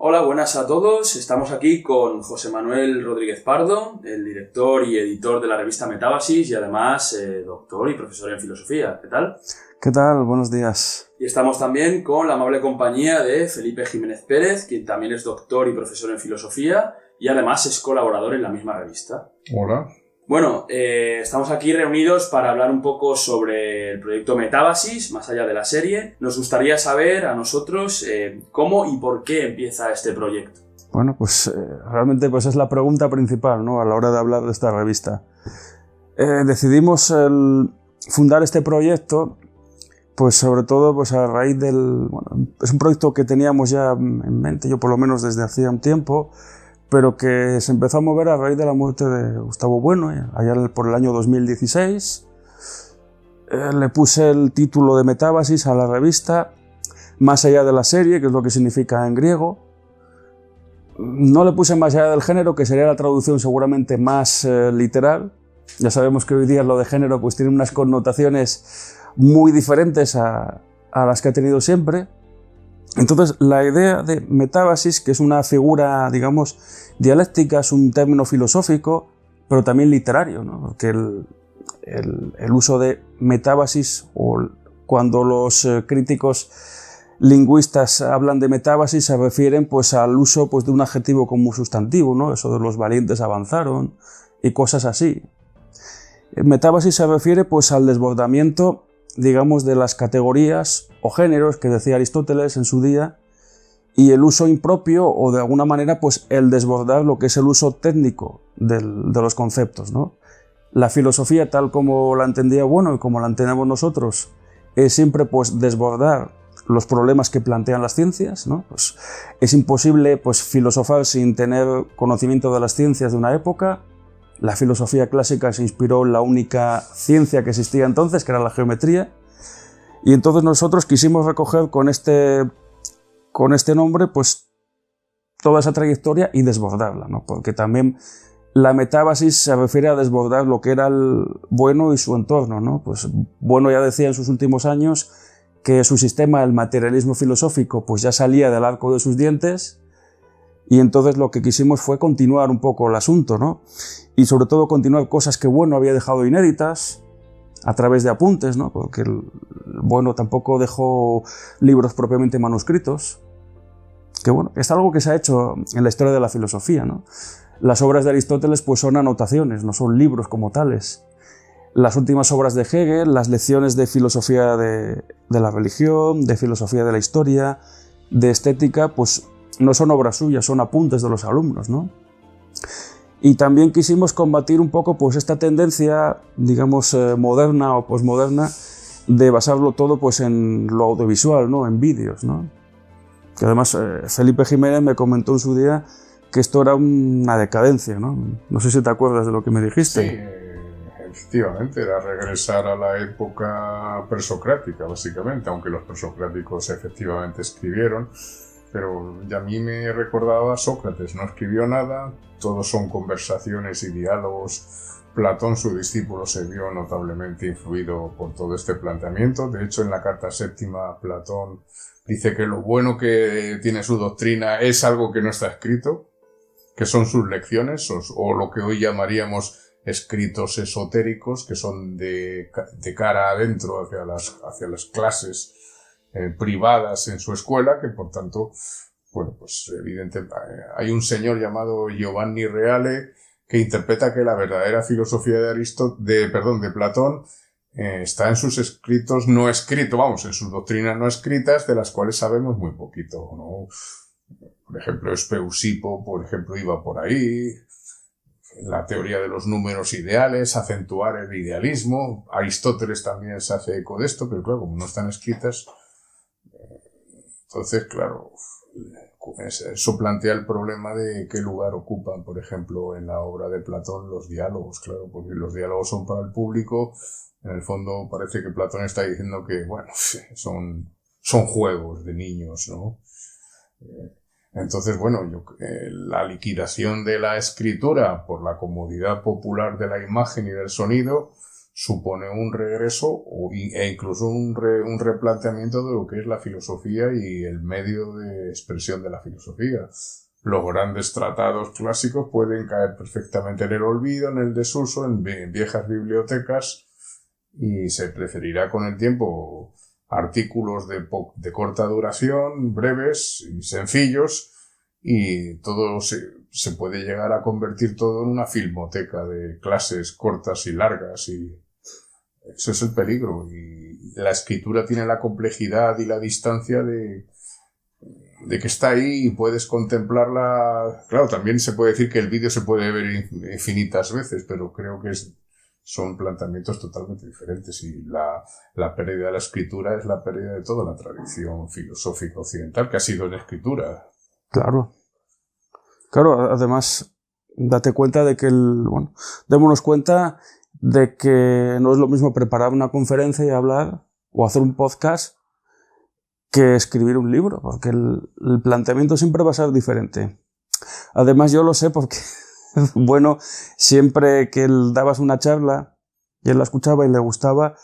Hola, buenas a todos. Estamos aquí con José Manuel Rodríguez Pardo, el director y editor de la revista Metábasis y además doctor y profesor en filosofía. ¿Qué tal? ¿Qué tal? Buenos días. Y estamos también con la amable compañía de Felipe Jiménez Pérez, quien también es doctor y profesor en filosofía y además es colaborador en la misma revista. Hola. Bueno, estamos aquí reunidos para hablar un poco sobre el proyecto Metábasis, más allá de la serie. Nos gustaría saber a nosotros cómo y por qué empieza este proyecto. Bueno, pues realmente pues es la pregunta principal, ¿no?, a la hora de hablar de esta revista. Decidimos fundar este proyecto pues sobre todo pues a raíz del... Bueno, es un proyecto que teníamos ya en mente, yo por lo menos desde hacía un tiempo, pero que se empezó a mover a raíz de la muerte de Gustavo Bueno, allá por el año 2016. Le puse el título de Metábasis a la revista, más allá de la serie, que es lo que significa en griego. No le puse más allá del género, que sería la traducción seguramente más literal. Ya sabemos que hoy día lo de género pues tiene unas connotaciones muy diferentes a las que ha tenido siempre. Entonces, la idea de metábasis, que es una figura, digamos, dialéctica, es un término filosófico, pero también literario, ¿no? Porque el uso de metábasis, o cuando los críticos lingüistas hablan de metábasis, se refieren pues, al uso pues, de un adjetivo como sustantivo, ¿no? Eso de los valientes avanzaron y cosas así. Metábasis se refiere pues, al desbordamiento, digamos, de las categorías o géneros que decía Aristóteles en su día, y el uso impropio, o de alguna manera pues el desbordar lo que es el uso técnico de los conceptos, ¿no? La filosofía, tal como la entendía Bueno y como la entendemos nosotros, es siempre pues desbordar los problemas que plantean las ciencias, ¿no? Pues es imposible pues filosofar sin tener conocimiento de las ciencias de una época. La filosofía clásica se inspiró en la única ciencia que existía entonces, que era la geometría, y entonces nosotros quisimos recoger con este nombre pues toda esa trayectoria y desbordarla, ¿no? Porque también la metábasis se refiere a desbordar lo que era el Bueno y su entorno, ¿no? Pues Bueno ya decía en sus últimos años que su sistema, el materialismo filosófico, pues ya salía del arco de sus dientes, y entonces lo que quisimos fue continuar un poco el asunto, ¿no? Y sobre todo continuar cosas que Bueno había dejado inéditas a través de apuntes, ¿no? Porque Bueno tampoco dejó libros propiamente manuscritos, que bueno, es algo que se ha hecho en la historia de la filosofía, ¿no? Las obras de Aristóteles pues son anotaciones, no son libros como tales. Las últimas obras de Hegel, las lecciones de filosofía de la religión, de filosofía de la historia, de estética, pues no son obras suyas, son apuntes de los alumnos, ¿no? Y también quisimos combatir un poco pues esta tendencia, digamos, moderna o posmoderna, de basarlo todo pues en lo audiovisual, ¿no? En vídeos, ¿no? Que además Felipe Jiménez me comentó en su día que esto era una decadencia, ¿no? No sé si te acuerdas de lo que me dijiste. Sí, efectivamente, era regresar a la época presocrática, básicamente, aunque los presocráticos efectivamente escribieron. Pero a mí me recordaba Sócrates, no escribió nada, todos son conversaciones y diálogos. Platón, su discípulo, se vio notablemente influido por todo este planteamiento. De hecho, en la Carta Séptima, Platón dice que lo bueno que tiene su doctrina es algo que no está escrito, que son sus lecciones, o lo que hoy llamaríamos escritos esotéricos, que son de cara adentro hacia las clases privadas en su escuela, que por tanto, bueno, pues evidentemente hay un señor llamado Giovanni Reale que interpreta que la verdadera filosofía de Platón está en sus escritos no escritos, vamos, en sus doctrinas no escritas, de las cuales sabemos muy poquito, ¿no? Por ejemplo, Espeusipo, por ejemplo, iba por ahí, la teoría de los números ideales, acentuar el idealismo. Aristóteles también se hace eco de esto, pero claro, como no están escritas, entonces, claro, eso plantea el problema de qué lugar ocupan, por ejemplo, en la obra de Platón los diálogos, claro, porque los diálogos son para el público. En el fondo parece que Platón está diciendo que, bueno, son juegos de niños, ¿no? Entonces, bueno, la liquidación de la escritura por la comodidad popular de la imagen y del sonido, supone un regreso e incluso un replanteamiento de lo que es la filosofía y el medio de expresión de la filosofía. Los grandes tratados clásicos pueden caer perfectamente en el olvido, en el desuso, en viejas bibliotecas, y se preferirá con el tiempo artículos de corta duración, breves y sencillos, y todo se puede llegar a convertir todo en una filmoteca de clases cortas y largas, y eso es el peligro. Y la escritura tiene la complejidad y la distancia de que está ahí y puedes contemplarla. Claro, también se puede decir que el vídeo se puede ver infinitas veces, pero creo que son planteamientos totalmente diferentes, y la pérdida de la escritura es la pérdida de toda la tradición filosófica occidental que ha sido en escritura. Claro. Claro, además, date cuenta de que démonos cuenta de que no es lo mismo preparar una conferencia y hablar o hacer un podcast que escribir un libro, porque el planteamiento siempre va a ser diferente. Además, yo lo sé porque, bueno, siempre que él dabas una charla y él la escuchaba y le gustaba,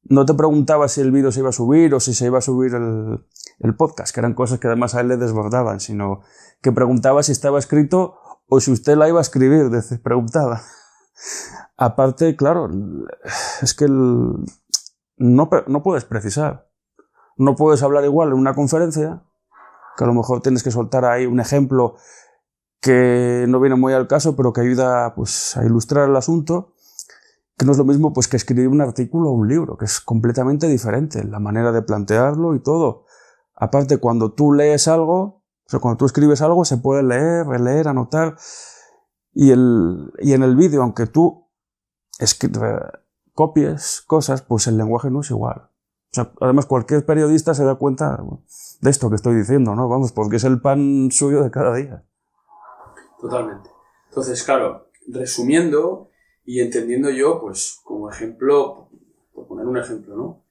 no te preguntaba si el vídeo se iba a subir o si se iba a subir el podcast, que eran cosas que además a él le desbordaban, sino que preguntaba si estaba escrito o si usted la iba a escribir, preguntaba. Aparte, claro, es que no puedes precisar. No puedes hablar igual en una conferencia, que a lo mejor tienes que soltar ahí un ejemplo que no viene muy al caso, pero que ayuda pues, a ilustrar el asunto, que no es lo mismo pues, que escribir un artículo o un libro, que es completamente diferente, la manera de plantearlo y todo. Aparte, cuando tú lees algo, o sea, cuando tú escribes algo, se puede leer, releer, anotar, y en el vídeo, aunque tú copies cosas, pues el lenguaje no es igual. O sea, además, cualquier periodista se da cuenta de esto que estoy diciendo, ¿no? Vamos, porque es el pan suyo de cada día. Totalmente. Entonces, claro, resumiendo y entendiendo yo, pues, como ejemplo, por poner un ejemplo, ¿no?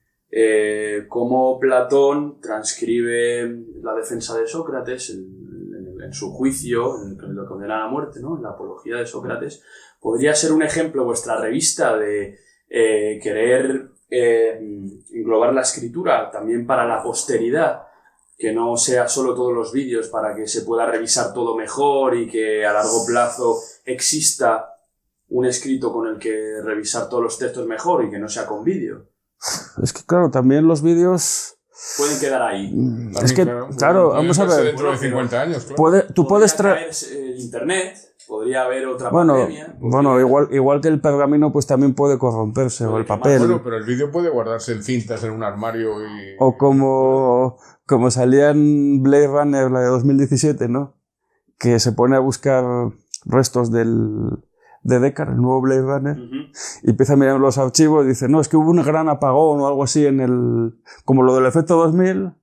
Cómo Platón transcribe la defensa de Sócrates en su juicio, en el que lo condenan a muerte, ¿no? En la apología de Sócrates. Podría ser un ejemplo vuestra revista de querer englobar la escritura también para la posteridad, que no sea solo todos los vídeos para que se pueda revisar todo mejor y que a largo plazo exista un escrito con el que revisar todos los textos mejor y que no sea con vídeo. Es que claro, también los vídeos pueden quedar ahí. Es que, claro, vamos a ver. Dentro de 50 años, claro. Tú puedes traer internet, podría haber otra bueno, pandemia. Bueno, igual que el pergamino, pues también puede corromperse, o el papel. Bueno, pero el vídeo puede guardarse en cintas en un armario y... O como salía en Blade Runner, la de 2017, ¿no? Que se pone a buscar restos de Deckard, el nuevo Blade Runner, y empieza a mirar los archivos y dice, no, es que hubo un gran apagón o algo así como lo del efecto 2000,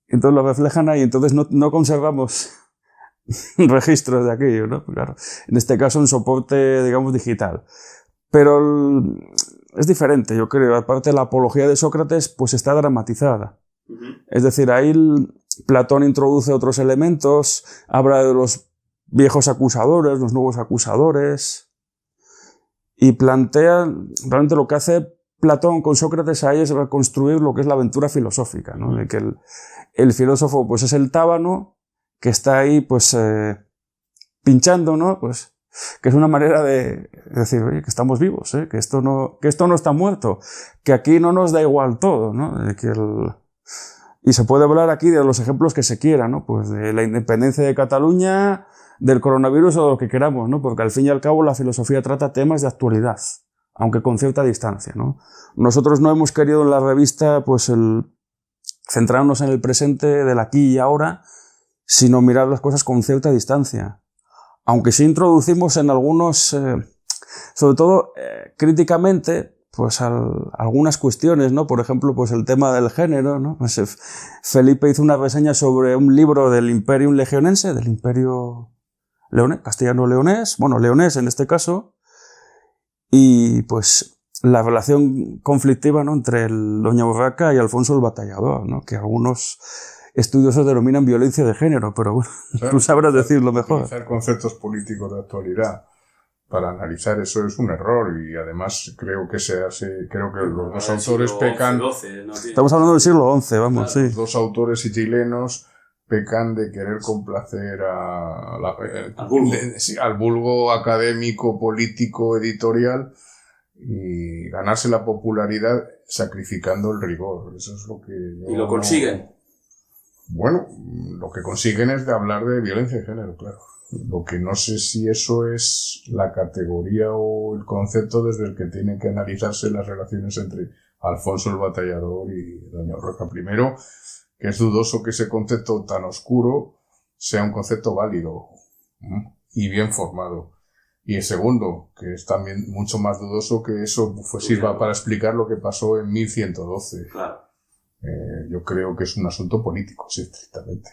entonces lo reflejan ahí, entonces no conservamos registros de aquello, ¿no? Claro, en este caso un soporte, digamos, digital. Pero es diferente, yo creo. Aparte, la apología de Sócrates pues está dramatizada. Es decir, ahí Platón introduce otros elementos, habla de los viejos acusadores, los nuevos acusadores, y plantea, realmente lo que hace Platón con Sócrates ahí es reconstruir lo que es la aventura filosófica, ¿no? De que el filósofo pues es el tábano que está ahí pues pinchando, ¿no? Pues que es una manera de decir, oye, que estamos vivos, que esto no está muerto, que aquí no nos da igual todo, ¿no? De que y se puede hablar aquí de los ejemplos que se quiera, ¿no? Pues de la independencia de Cataluña, del coronavirus o de lo que queramos, ¿no? Porque al fin y al cabo la filosofía trata temas de actualidad, aunque con cierta distancia, ¿no? Nosotros no hemos querido en la revista pues centrarnos en el presente del aquí y ahora, sino mirar las cosas con cierta distancia. Aunque sí introducimos en algunos, sobre todo críticamente, pues algunas cuestiones, ¿no? Por ejemplo, pues el tema del género, ¿no? Pues, Felipe hizo una reseña sobre un libro del Imperium Legionense, del Imperio castellano-leonés, bueno, leonés en este caso, y pues la relación conflictiva, ¿no? Entre Doña Urraca y Alfonso el Batallador, ¿no? Que algunos estudiosos denominan violencia de género, pero bueno, claro, tú sabrás decirlo mejor. Utilizar conceptos políticos de actualidad. para analizar eso es un error, y además creo que los dos autores pecan. 12, ¿no? Estamos hablando del siglo XI, vamos, Claro, sí. los dos autores chilenos pecan de querer complacer al vulgo académico, político, editorial, y ganarse la popularidad sacrificando el rigor. Eso es lo que ¿Y lo consiguen? Bueno, lo que consiguen es de hablar de violencia de género, claro. Lo que no sé si eso es la categoría o el concepto desde el que tienen que analizarse las relaciones entre Alfonso el Batallador y doña Roja. Primero, que es dudoso que ese concepto tan oscuro sea un concepto válido y bien formado. Y el segundo, que es también mucho más dudoso que eso sirva para explicar lo que pasó en 1112. Claro. Yo creo que es un asunto político, sí, estrictamente.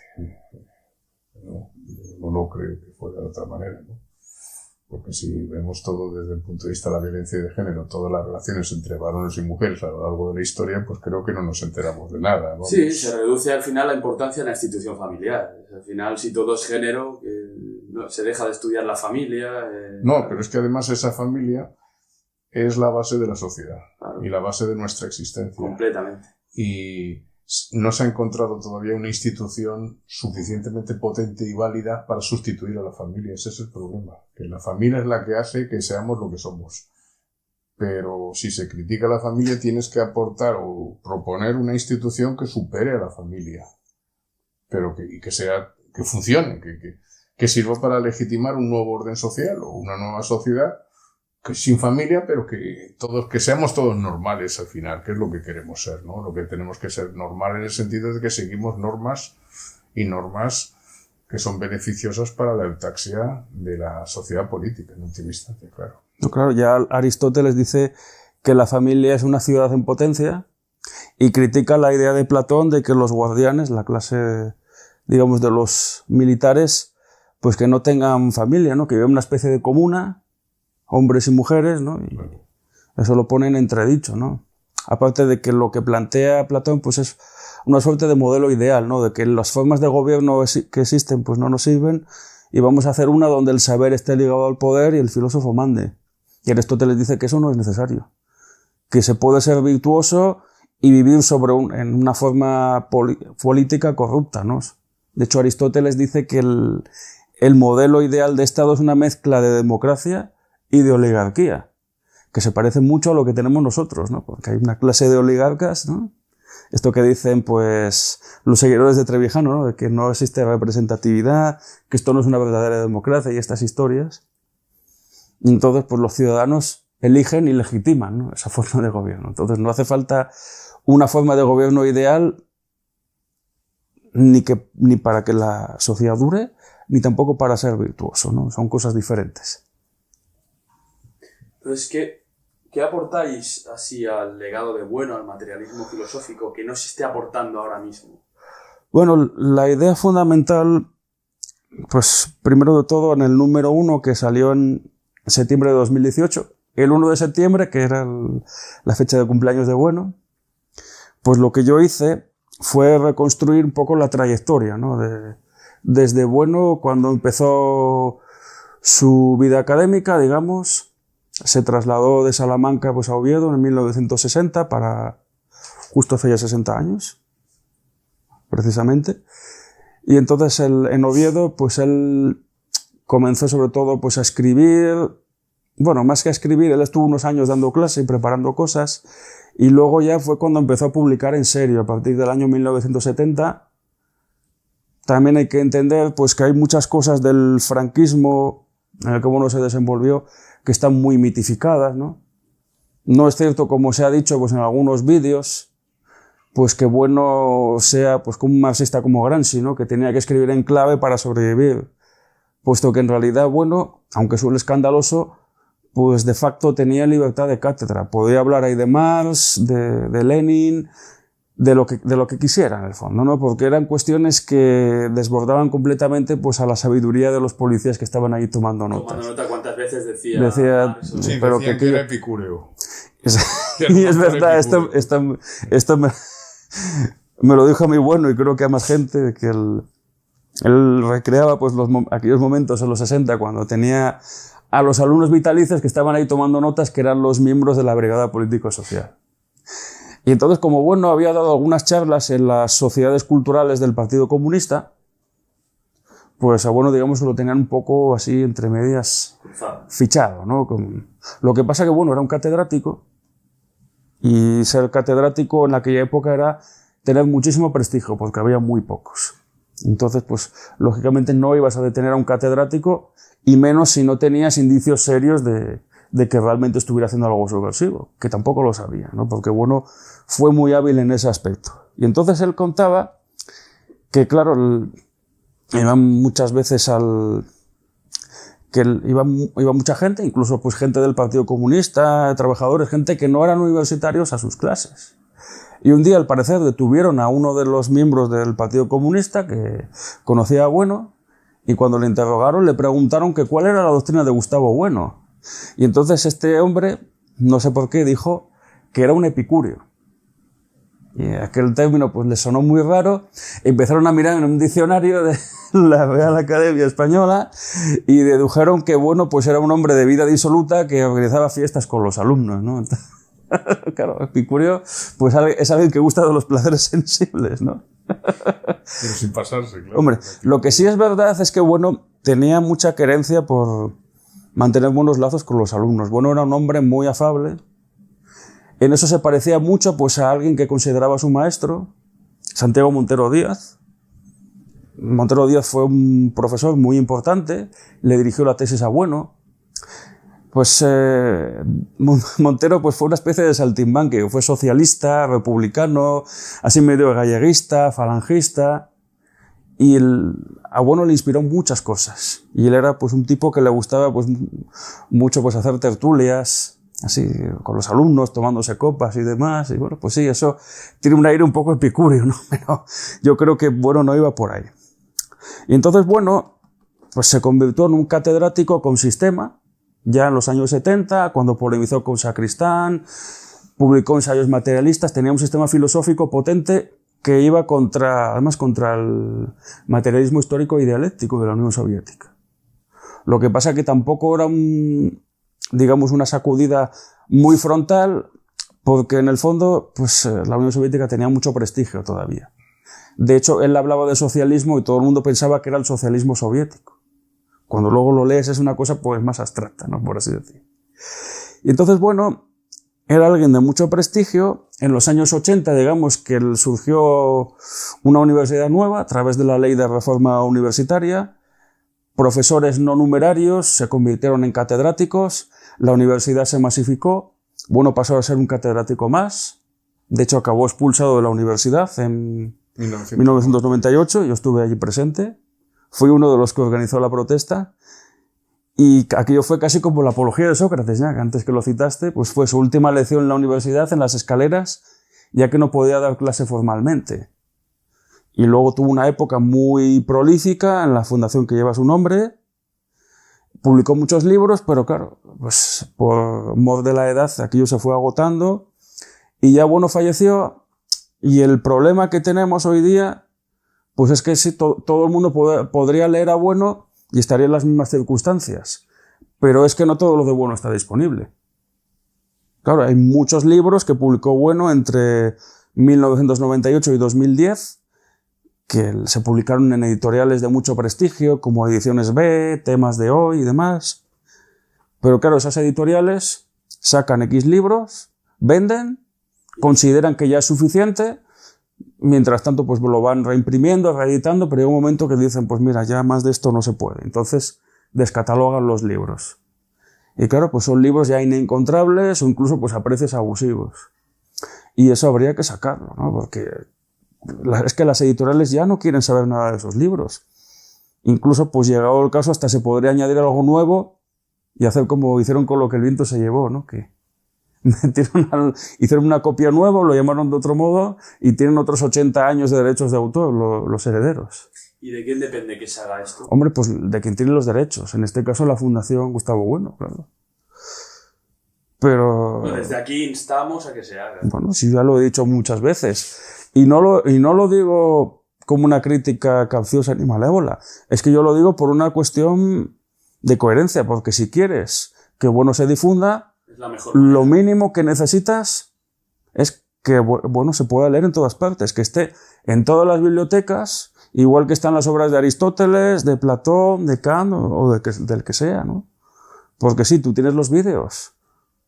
No creo que fuera de otra manera, ¿no? Porque si vemos todo desde el punto de vista de la violencia de género, todas las relaciones entre varones y mujeres a lo largo de la historia, pues creo que no nos enteramos de nada, ¿no? Sí, se reduce al final la importancia de la institución familiar. Al final, si todo es género, se deja de estudiar la familia. No, pero es que además esa familia es la base de la sociedad, claro, y la base de nuestra existencia. Completamente. Y no se ha encontrado todavía una institución suficientemente potente y válida para sustituir a la familia. Ese es el problema, que la familia es la que hace que seamos lo que somos. Pero si se critica a la familia, tienes que aportar o proponer una institución que supere a la familia, pero que funcione, que sirva para legitimar un nuevo orden social o una nueva sociedad que sin familia, pero que seamos todos normales al final, que es lo que queremos ser, ¿no? Lo que tenemos que ser normal en el sentido de que seguimos normas que son beneficiosas para la eutaxia de la sociedad política, en última instancia, claro. No, claro, ya Aristóteles dice que la familia es una ciudad en potencia y critica la idea de Platón de que los guardianes, la clase, digamos, de los militares, pues que no tengan familia, ¿no? Que vivan una especie de comuna, hombres y mujeres, ¿no? Y Claro. eso lo pone en entredicho, ¿no? Aparte de que lo que plantea Platón, pues es una suerte de modelo ideal, ¿no? De que las formas de gobierno que existen, pues no nos sirven, y vamos a hacer una donde el saber esté ligado al poder y el filósofo mande. Y Aristóteles dice que eso no es necesario, que se puede ser virtuoso y vivir en una forma política corrupta, ¿no? De hecho, Aristóteles dice que el modelo ideal de Estado es una mezcla de democracia y de oligarquía, que se parece mucho a lo que tenemos nosotros, ¿no? Porque hay una clase de oligarcas, ¿no? Esto que dicen, pues, los seguidores de Trevijano, ¿no? De que no existe representatividad, que esto no es una verdadera democracia y estas historias. Y entonces, pues, los ciudadanos eligen y legitiman, ¿no? Esa forma de gobierno. Entonces, no hace falta una forma de gobierno ideal ni para que la sociedad dure, ni tampoco para ser virtuoso, ¿no? Son cosas diferentes. Entonces, ¿qué aportáis así al legado de Bueno, al materialismo filosófico, que no se esté aportando ahora mismo? Bueno, la idea fundamental, pues primero de todo en el número 1 que salió en septiembre de 2018, el 1 de septiembre, que era la fecha de cumpleaños de Bueno, pues lo que yo hice fue reconstruir un poco la trayectoria, ¿no? Desde Bueno, cuando empezó su vida académica, digamos, se trasladó de Salamanca, pues, a Oviedo en 1960, justo hace ya 60 años, precisamente. Y entonces en Oviedo, pues él comenzó sobre todo, pues, a escribir. Bueno, más que a escribir, él estuvo unos años dando clase y preparando cosas, y luego ya fue cuando empezó a publicar en serio, a partir del año 1970. También hay que entender, pues, que hay muchas cosas del franquismo en el que Bueno se desenvolvió que están muy mitificadas, ¿no? No es cierto, como se ha dicho, pues, en algunos vídeos, pues, que Bueno sea, pues, como un marxista como Gramsci, ¿no? Que tenía que escribir en clave para sobrevivir, puesto que en realidad Bueno, aunque suele escandaloso, pues de facto tenía libertad de cátedra, podía hablar ahí de Marx, de Lenin, de lo que quisiera en el fondo, ¿no? Porque eran cuestiones que desbordaban completamente, pues, a la sabiduría de los policías que estaban ahí tomando notas. Tomando nota, ¿cuántas veces decía Sí, pero decían que era epicúreo. Y es verdad, esto me lo dijo a mí Bueno, y creo que a más gente, que Él recreaba pues, aquellos momentos en los 60 cuando tenía a los alumnos vitalicios que estaban ahí tomando notas, que eran los miembros de la Brigada Político-Social. Y entonces, como bueno, había dado algunas charlas en las sociedades culturales del Partido Comunista, pues a bueno, digamos, lo tenían un poco así, entre medias, fichado, ¿no? Lo que pasa que, bueno, era un catedrático, y ser catedrático en aquella época era tener muchísimo prestigio, porque había muy pocos. Entonces, pues, lógicamente no ibas a detener a un catedrático, y menos si no tenías indicios serios de que realmente estuviera haciendo algo subversivo, que tampoco lo sabía, ¿no? Porque, bueno, fue muy hábil en ese aspecto. Y entonces él contaba que, claro, iban muchas veces iba mucha gente, incluso pues gente del Partido Comunista, trabajadores, gente que no eran universitarios a sus clases. Y un día, al parecer, detuvieron a uno de los miembros del Partido Comunista que conocía a Bueno, y cuando le interrogaron le preguntaron que cuál era la doctrina de Gustavo Bueno. Y entonces este hombre, no sé por qué, dijo que era un epicúreo. Y aquel término pues le sonó muy raro. Empezaron a mirar en un diccionario de la Real Academia Española y dedujeron que Bueno pues era un hombre de vida disoluta que organizaba fiestas con los alumnos, ¿no? Claro, epicúreo pues es alguien que gusta de los placeres sensibles, ¿no? Pero sin pasarse, claro. Hombre, lo que sí es verdad es que Bueno tenía mucha querencia por mantener buenos lazos con los alumnos. Bueno era un hombre muy afable. En eso se parecía mucho pues, a alguien que consideraba su maestro, Santiago Montero Díaz. Montero Díaz fue un profesor muy importante, le dirigió la tesis a Bueno. Pues Montero pues, fue una especie de saltimbanqui, fue socialista, republicano, así medio galleguista, falangista, y a Bueno le inspiró muchas cosas. Y él era pues, un tipo que le gustaba pues, mucho pues, hacer tertulias, así, con los alumnos, tomándose copas y demás, y bueno, pues sí, eso tiene un aire un poco epicúreo, ¿no? Pero yo creo que Bueno no iba por ahí. Y entonces, Bueno, pues se convirtió en un catedrático con sistema, ya en los años 70, cuando polemizó con Sacristán, publicó ensayos materialistas, tenía un sistema filosófico potente que iba además contra el materialismo histórico y dialéctico de la Unión Soviética. Lo que pasa que tampoco era digamos, una sacudida muy frontal, porque en el fondo, pues la Unión Soviética tenía mucho prestigio todavía. De hecho, él hablaba de socialismo y todo el mundo pensaba que era el socialismo soviético. Cuando luego lo lees es una cosa pues más abstracta, ¿no? Por así decir. Y entonces, bueno, era alguien de mucho prestigio. En los años 80, digamos, que surgió una universidad nueva a través de la ley de reforma universitaria. Profesores no numerarios se convirtieron en catedráticos, la universidad se masificó, Bueno pasó a ser un catedrático más, de hecho acabó expulsado de la universidad en 1998, yo estuve allí presente, fui uno de los que organizó la protesta, y aquello fue casi como la apología de Sócrates, ya que antes que lo citaste, pues fue su última lección en la universidad, en las escaleras, ya que no podía dar clase formalmente. Y luego tuvo una época muy prolífica en la fundación que lleva su nombre. Publicó muchos libros, pero claro, pues por mor de la edad aquello se fue agotando. Y ya Bueno falleció. Y el problema que tenemos hoy día, pues es que sí, todo el mundo podría leer a Bueno y estaría en las mismas circunstancias. Pero es que no todo lo de Bueno está disponible. Claro, hay muchos libros que publicó Bueno entre 1998 y 2010, que se publicaron en editoriales de mucho prestigio, como Ediciones B, Temas de Hoy y demás. Pero claro, esas editoriales sacan X libros, venden, consideran que ya es suficiente, mientras tanto pues lo van reimprimiendo, reeditando, pero hay un momento que dicen, pues mira, ya más de esto no se puede. Entonces descatalogan los libros. Y claro, pues son libros ya inencontrables o incluso pues a precios abusivos. Y eso habría que sacarlo, ¿no? Porque es que las editoriales ya no quieren saber nada de esos libros. Incluso, pues llegado el caso, hasta se podría añadir algo nuevo y hacer como hicieron con Lo que el viento se llevó, ¿no? Que hicieron una copia nueva, lo llamaron de otro modo y tienen otros 80 años de derechos de autor, los herederos. ¿Y de quién depende que se haga esto? Hombre, pues de quien tiene los derechos. En este caso, la Fundación Gustavo Bueno, claro. Pero... Bueno, desde aquí instamos a que se haga. Bueno, sí, ya lo he dicho muchas veces. Y no lo digo como una crítica capciosa ni malévola. Es que yo lo digo por una cuestión de coherencia, porque si quieres que bueno se difunda, Es la mejor lo mínimo que necesitas es que bueno se pueda leer en todas partes, que esté en todas las bibliotecas, igual que están las obras de Aristóteles, de Platón, de Kant o del que sea, ¿no? Porque sí, tú tienes los vídeos,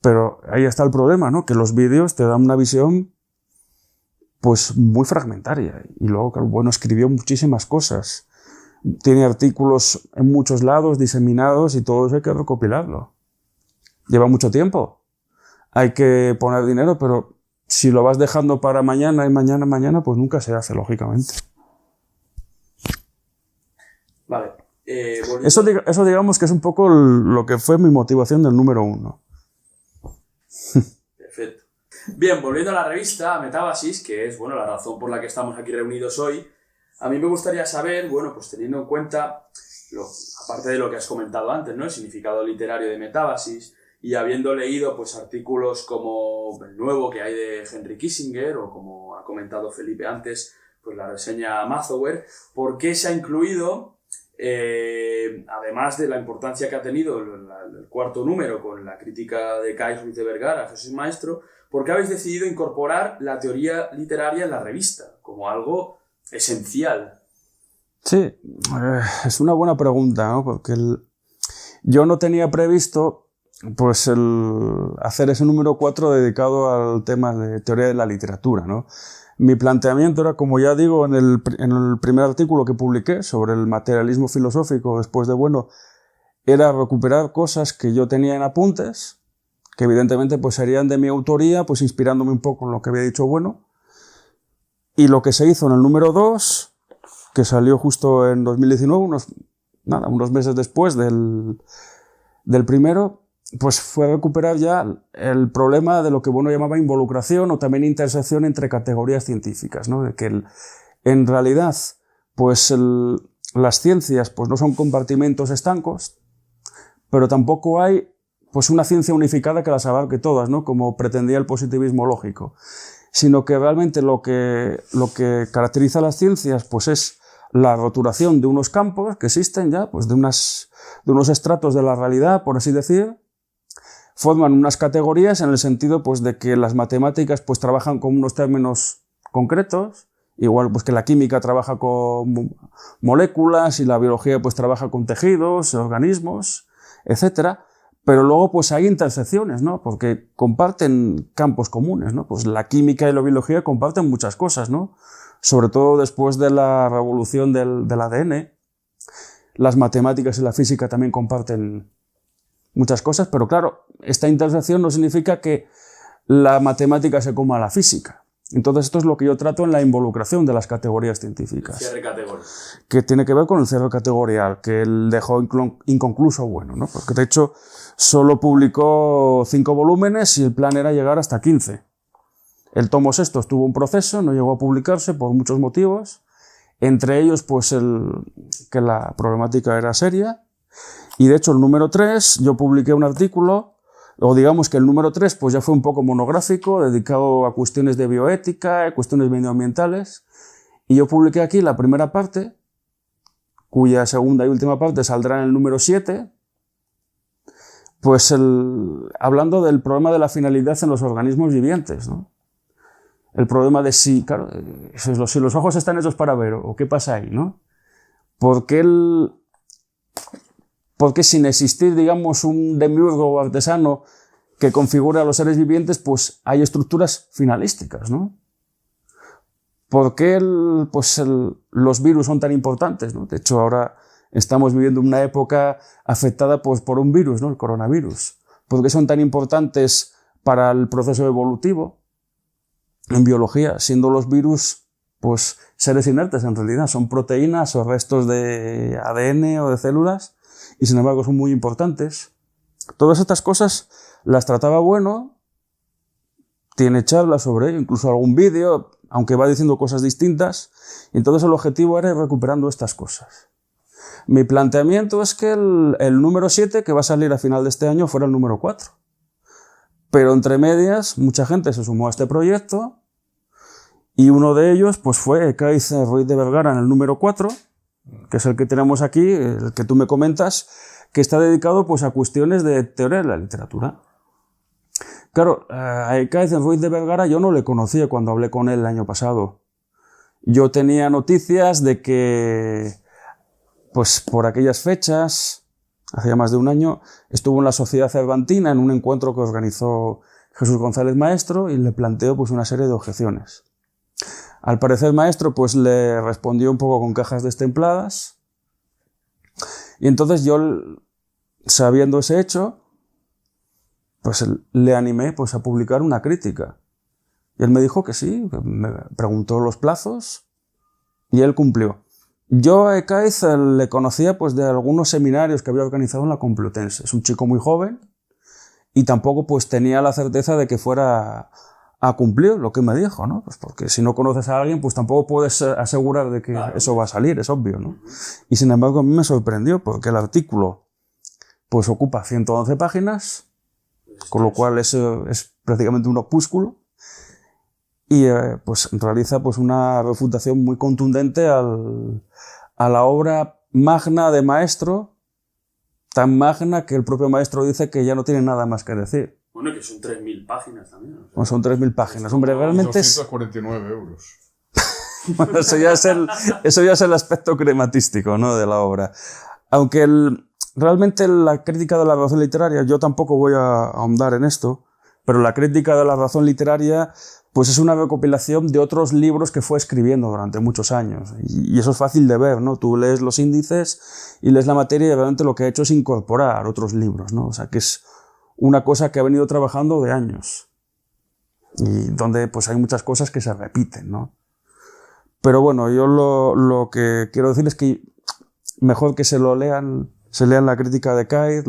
pero ahí está el problema, ¿no? Que los vídeos te dan una visión pues muy fragmentaria. Y luego, claro, bueno, escribió muchísimas cosas. Tiene artículos en muchos lados diseminados y todo eso hay que recopilarlo. Lleva mucho tiempo. Hay que poner dinero, pero si lo vas dejando para mañana y mañana, pues nunca se hace, lógicamente. Vale. Eso digamos que es un poco lo que fue mi motivación del número 1. Perfecto. Bien, volviendo a la revista, a Metábasis, que es, bueno, la razón por la que estamos aquí reunidos hoy, a mí me gustaría saber, bueno, pues teniendo en cuenta, aparte de lo que has comentado antes, ¿no? El significado literario de Metábasis, y habiendo leído, pues, artículos como el nuevo que hay de Henry Kissinger, o como ha comentado Felipe antes, pues la reseña Mazower, ¿por qué se ha incluido, además de la importancia que ha tenido el cuarto número con la crítica de Kai Ruiz de Vergara, Jesús Maestro, por qué habéis decidido incorporar la teoría literaria en la revista como algo esencial? Sí, es una buena pregunta, ¿no? Porque yo no tenía previsto pues hacer ese número 4 dedicado al tema de teoría de la literatura, ¿no? Mi planteamiento era, como ya digo, en el primer artículo que publiqué sobre el materialismo filosófico después de Bueno, era recuperar cosas que yo tenía en apuntes, que evidentemente pues serían de mi autoría, pues inspirándome un poco en lo que había dicho Bueno. Y lo que se hizo en el número 2, que salió justo en 2019, unos meses después del primero, pues fue recuperar ya el problema de lo que Bueno llamaba involucración o también intersección entre categorías científicas, ¿no? De que en realidad pues las ciencias pues no son compartimentos estancos, pero tampoco hay pues una ciencia unificada que las abarque todas, ¿no? Como pretendía el positivismo lógico, sino que realmente lo que caracteriza a las ciencias pues es la roturación de unos campos que existen ya, pues de unos estratos de la realidad, por así decir. Forman unas categorías en el sentido pues, de que las matemáticas pues, trabajan con unos términos concretos, igual pues, que la química trabaja con moléculas y la biología pues, trabaja con tejidos, organismos, etc. Pero luego pues, hay intersecciones, ¿no? Porque comparten campos comunes, ¿no? Pues la química y la biología comparten muchas cosas, ¿no? Sobre todo después de la revolución del ADN. Las matemáticas y la física también comparten muchas cosas, pero claro, esta intersección no significa que la matemática se coma a la física. Entonces esto es lo que yo trato en la involucración de las categorías científicas. Cierre categórico. Que tiene que ver con el cierre categorial, que él dejó inconcluso Bueno, ¿no? Porque de hecho solo publicó 5 volúmenes y el plan era llegar hasta 15. El tomo sexto estuvo un proceso, no llegó a publicarse por muchos motivos, entre ellos pues que la problemática era seria. Y de hecho el número 3, yo publiqué un artículo, o digamos que el número 3 pues ya fue un poco monográfico, dedicado a cuestiones de bioética, cuestiones medioambientales, y yo publiqué aquí la primera parte, cuya segunda y última parte saldrá en el número 7, pues hablando del problema de la finalidad en los organismos vivientes, ¿no? El problema de si los ojos están hechos para ver, o qué pasa ahí, ¿no? Porque sin existir, digamos, un demiurgo o artesano que configure a los seres vivientes, pues hay estructuras finalísticas, ¿no? ¿Por qué los virus son tan importantes, ¿no? De hecho, ahora estamos viviendo una época afectada pues, por un virus, ¿no? El coronavirus. ¿Por qué son tan importantes para el proceso evolutivo en biología, siendo los virus pues, seres inertes en realidad? Son proteínas o restos de ADN o de células, y sin embargo son muy importantes. Todas estas cosas las trataba Bueno, tiene charlas sobre ello, incluso algún vídeo, aunque va diciendo cosas distintas, y entonces el objetivo era ir recuperando estas cosas. Mi planteamiento es que el número 7, que va a salir a final de este año, fuera el número 4. Pero entre medias, mucha gente se sumó a este proyecto, Y uno de ellos pues fue Ecaiz Ruiz de Vergara en el número 4, que es el que tenemos aquí, el que tú me comentas, que está dedicado pues a cuestiones de teoría de la literatura. Claro, a Ecaiz Ruiz de Vergara yo no le conocía cuando hablé con él el año pasado. Yo tenía noticias de que, pues por aquellas fechas, hace ya más de un año, estuvo en la Sociedad Cervantina en un encuentro que organizó Jesús González Maestro y le planteó pues una serie de objeciones. Al parecer Maestro pues le respondió un poco con cajas destempladas y entonces yo, sabiendo ese hecho, pues le animé pues a publicar una crítica. Y él me dijo que sí, que me preguntó los plazos y él cumplió. Yo a Ecaiz le conocía pues de algunos seminarios que había organizado en la Complutense. Es un chico muy joven y tampoco pues tenía la certeza de que fuera a cumplir lo que me dijo, ¿no? Pues porque si no conoces a alguien, pues tampoco puedes asegurar de que eso va a salir, es obvio, ¿no? Y sin embargo a mí me sorprendió porque el artículo pues ocupa 111 páginas, con lo cual eso es prácticamente un opúsculo, y pues realiza pues una refutación muy contundente a la obra magna de Maestro, tan magna que el propio Maestro dice que ya no tiene nada más que decir. Bueno, que son 3.000 páginas también. O sea, pues son 3.000 páginas. Hombre, realmente 249 euros. Bueno, eso ya es el aspecto crematístico, ¿no?, de la obra. Aunque realmente la crítica de la razón literaria, yo tampoco voy a ahondar en esto, pero la crítica de la razón literaria pues es una recopilación de otros libros que fue escribiendo durante muchos años. Y eso es fácil de ver, ¿no? Tú lees los índices y lees la materia y realmente lo que ha hecho es incorporar otros libros, ¿no? O sea, que es una cosa que ha venido trabajando de años y donde pues hay muchas cosas que se repiten, ¿no? Pero bueno, yo lo que quiero decir es que mejor que se lean la crítica de Ecaiz,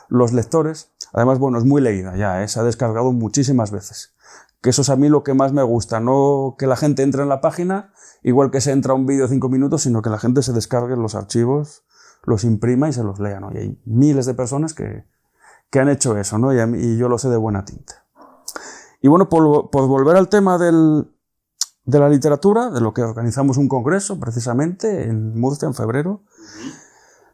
los lectores. Además, bueno, es muy leída ya, se ha descargado muchísimas veces. Que eso es a mí lo que más me gusta, no que la gente entre en la página, igual que se entra a un vídeo de 5 minutos, sino que la gente se descargue los archivos, los imprima y se los lea, ¿no? Y hay miles de personas que han hecho eso, ¿no? Y yo lo sé de buena tinta. Y bueno, por volver al tema de la literatura, de lo que organizamos un congreso precisamente en Murcia en febrero,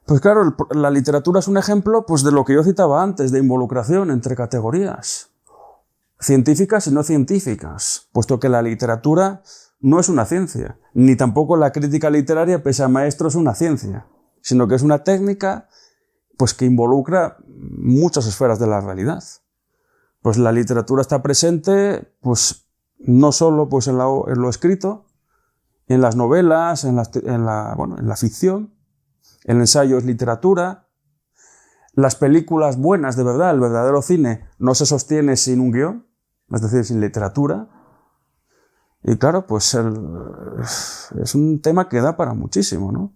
pues claro, la literatura es un ejemplo pues de lo que yo citaba antes, de involucración entre categorías científicas y no científicas, puesto que la literatura no es una ciencia, ni tampoco la crítica literaria, pese a Maestro, es una ciencia, sino que es una técnica pues que involucra muchas esferas de la realidad. Pues la literatura está presente pues no solo pues en lo escrito, en las novelas, en la ficción. El ensayo es literatura. Las películas buenas, de verdad, el verdadero cine, no se sostiene sin un guión, es decir, sin literatura. Y claro, pues es un tema que da para muchísimo, ¿no?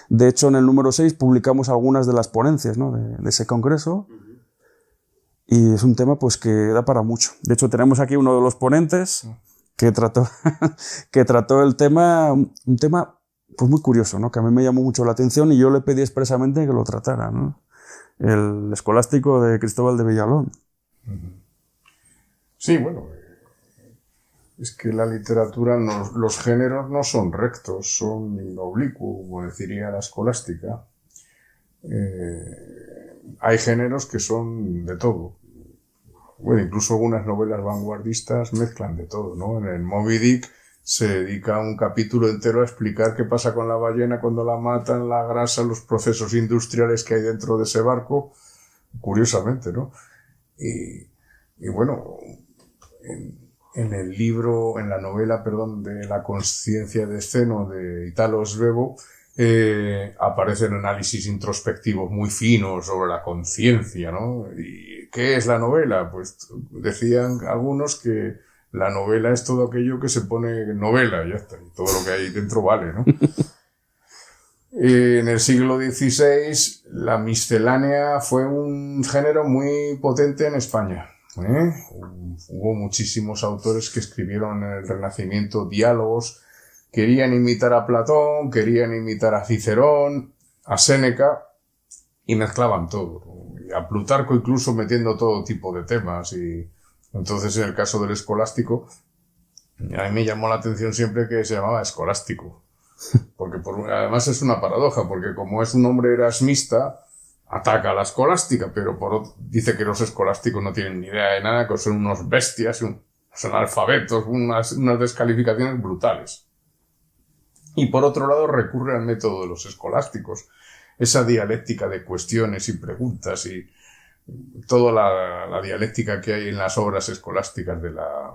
De hecho, en el número 6 publicamos algunas de las ponencias, ¿no?, de ese congreso. Y es un tema pues que da para mucho. De hecho, tenemos aquí uno de los ponentes que trató el tema, un tema pues muy curioso, ¿no?, que a mí me llamó mucho la atención y yo le pedí expresamente que lo tratara, ¿no? El escolástico de Cristóbal de Villalón. Sí, bueno, es que la literatura, los géneros no son rectos, son oblicuos, como diría la escolástica. Hay géneros que son de todo. Bueno, incluso algunas novelas vanguardistas mezclan de todo, ¿no? En el Moby Dick se dedica un capítulo entero a explicar qué pasa con la ballena cuando la matan, la grasa, los procesos industriales que hay dentro de ese barco, curiosamente, ¿no? Y bueno, en el libro, en la novela, de La conciencia de Zeno de Italo Svevo, aparecen análisis introspectivos muy finos sobre la conciencia, ¿no? ¿Y qué es la novela? Pues decían algunos que la novela es todo aquello que se pone novela, y ya está, y todo lo que hay dentro vale, ¿no? En el siglo XVI, la miscelánea fue un género muy potente en España. Hubo muchísimos autores que escribieron en el Renacimiento diálogos, querían imitar a Platón, querían imitar a Cicerón, a Séneca, y mezclaban todo. A Plutarco incluso metiendo todo tipo de temas. Y entonces, en el caso del escolástico, A mí me llamó la atención siempre que se llamaba escolástico. Porque además es una paradoja, porque como es un hombre erasmista, ataca a la escolástica, pero dice que los escolásticos no tienen ni idea de nada, que son unos bestias, son analfabetos, unas descalificaciones brutales. Y por otro lado recurre al método de los escolásticos, esa dialéctica de cuestiones y preguntas y toda la dialéctica que hay en las obras escolásticas de la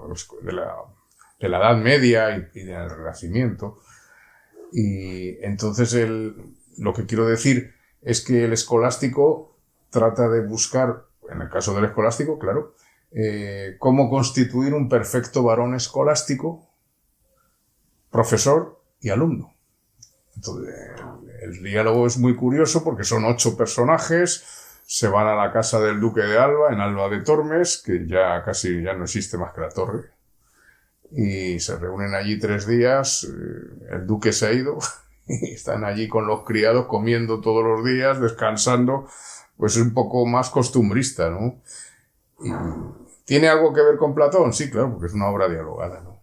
Edad Media y del Renacimiento. Y entonces lo que quiero decir es que el escolástico trata de buscar, en el caso del escolástico, claro, cómo constituir un perfecto varón escolástico, profesor y alumno. Entonces, el diálogo es muy curioso porque son 8 personajes, se van a la casa del duque de Alba, en Alba de Tormes, que ya casi ya no existe más que la torre, y se reúnen allí 3 días, el duque se ha ido, y están allí con los criados comiendo todos los días, descansando, pues es un poco más costumbrista, ¿no? Y ¿tiene algo que ver con Platón? Sí, claro, porque es una obra dialogada, ¿no?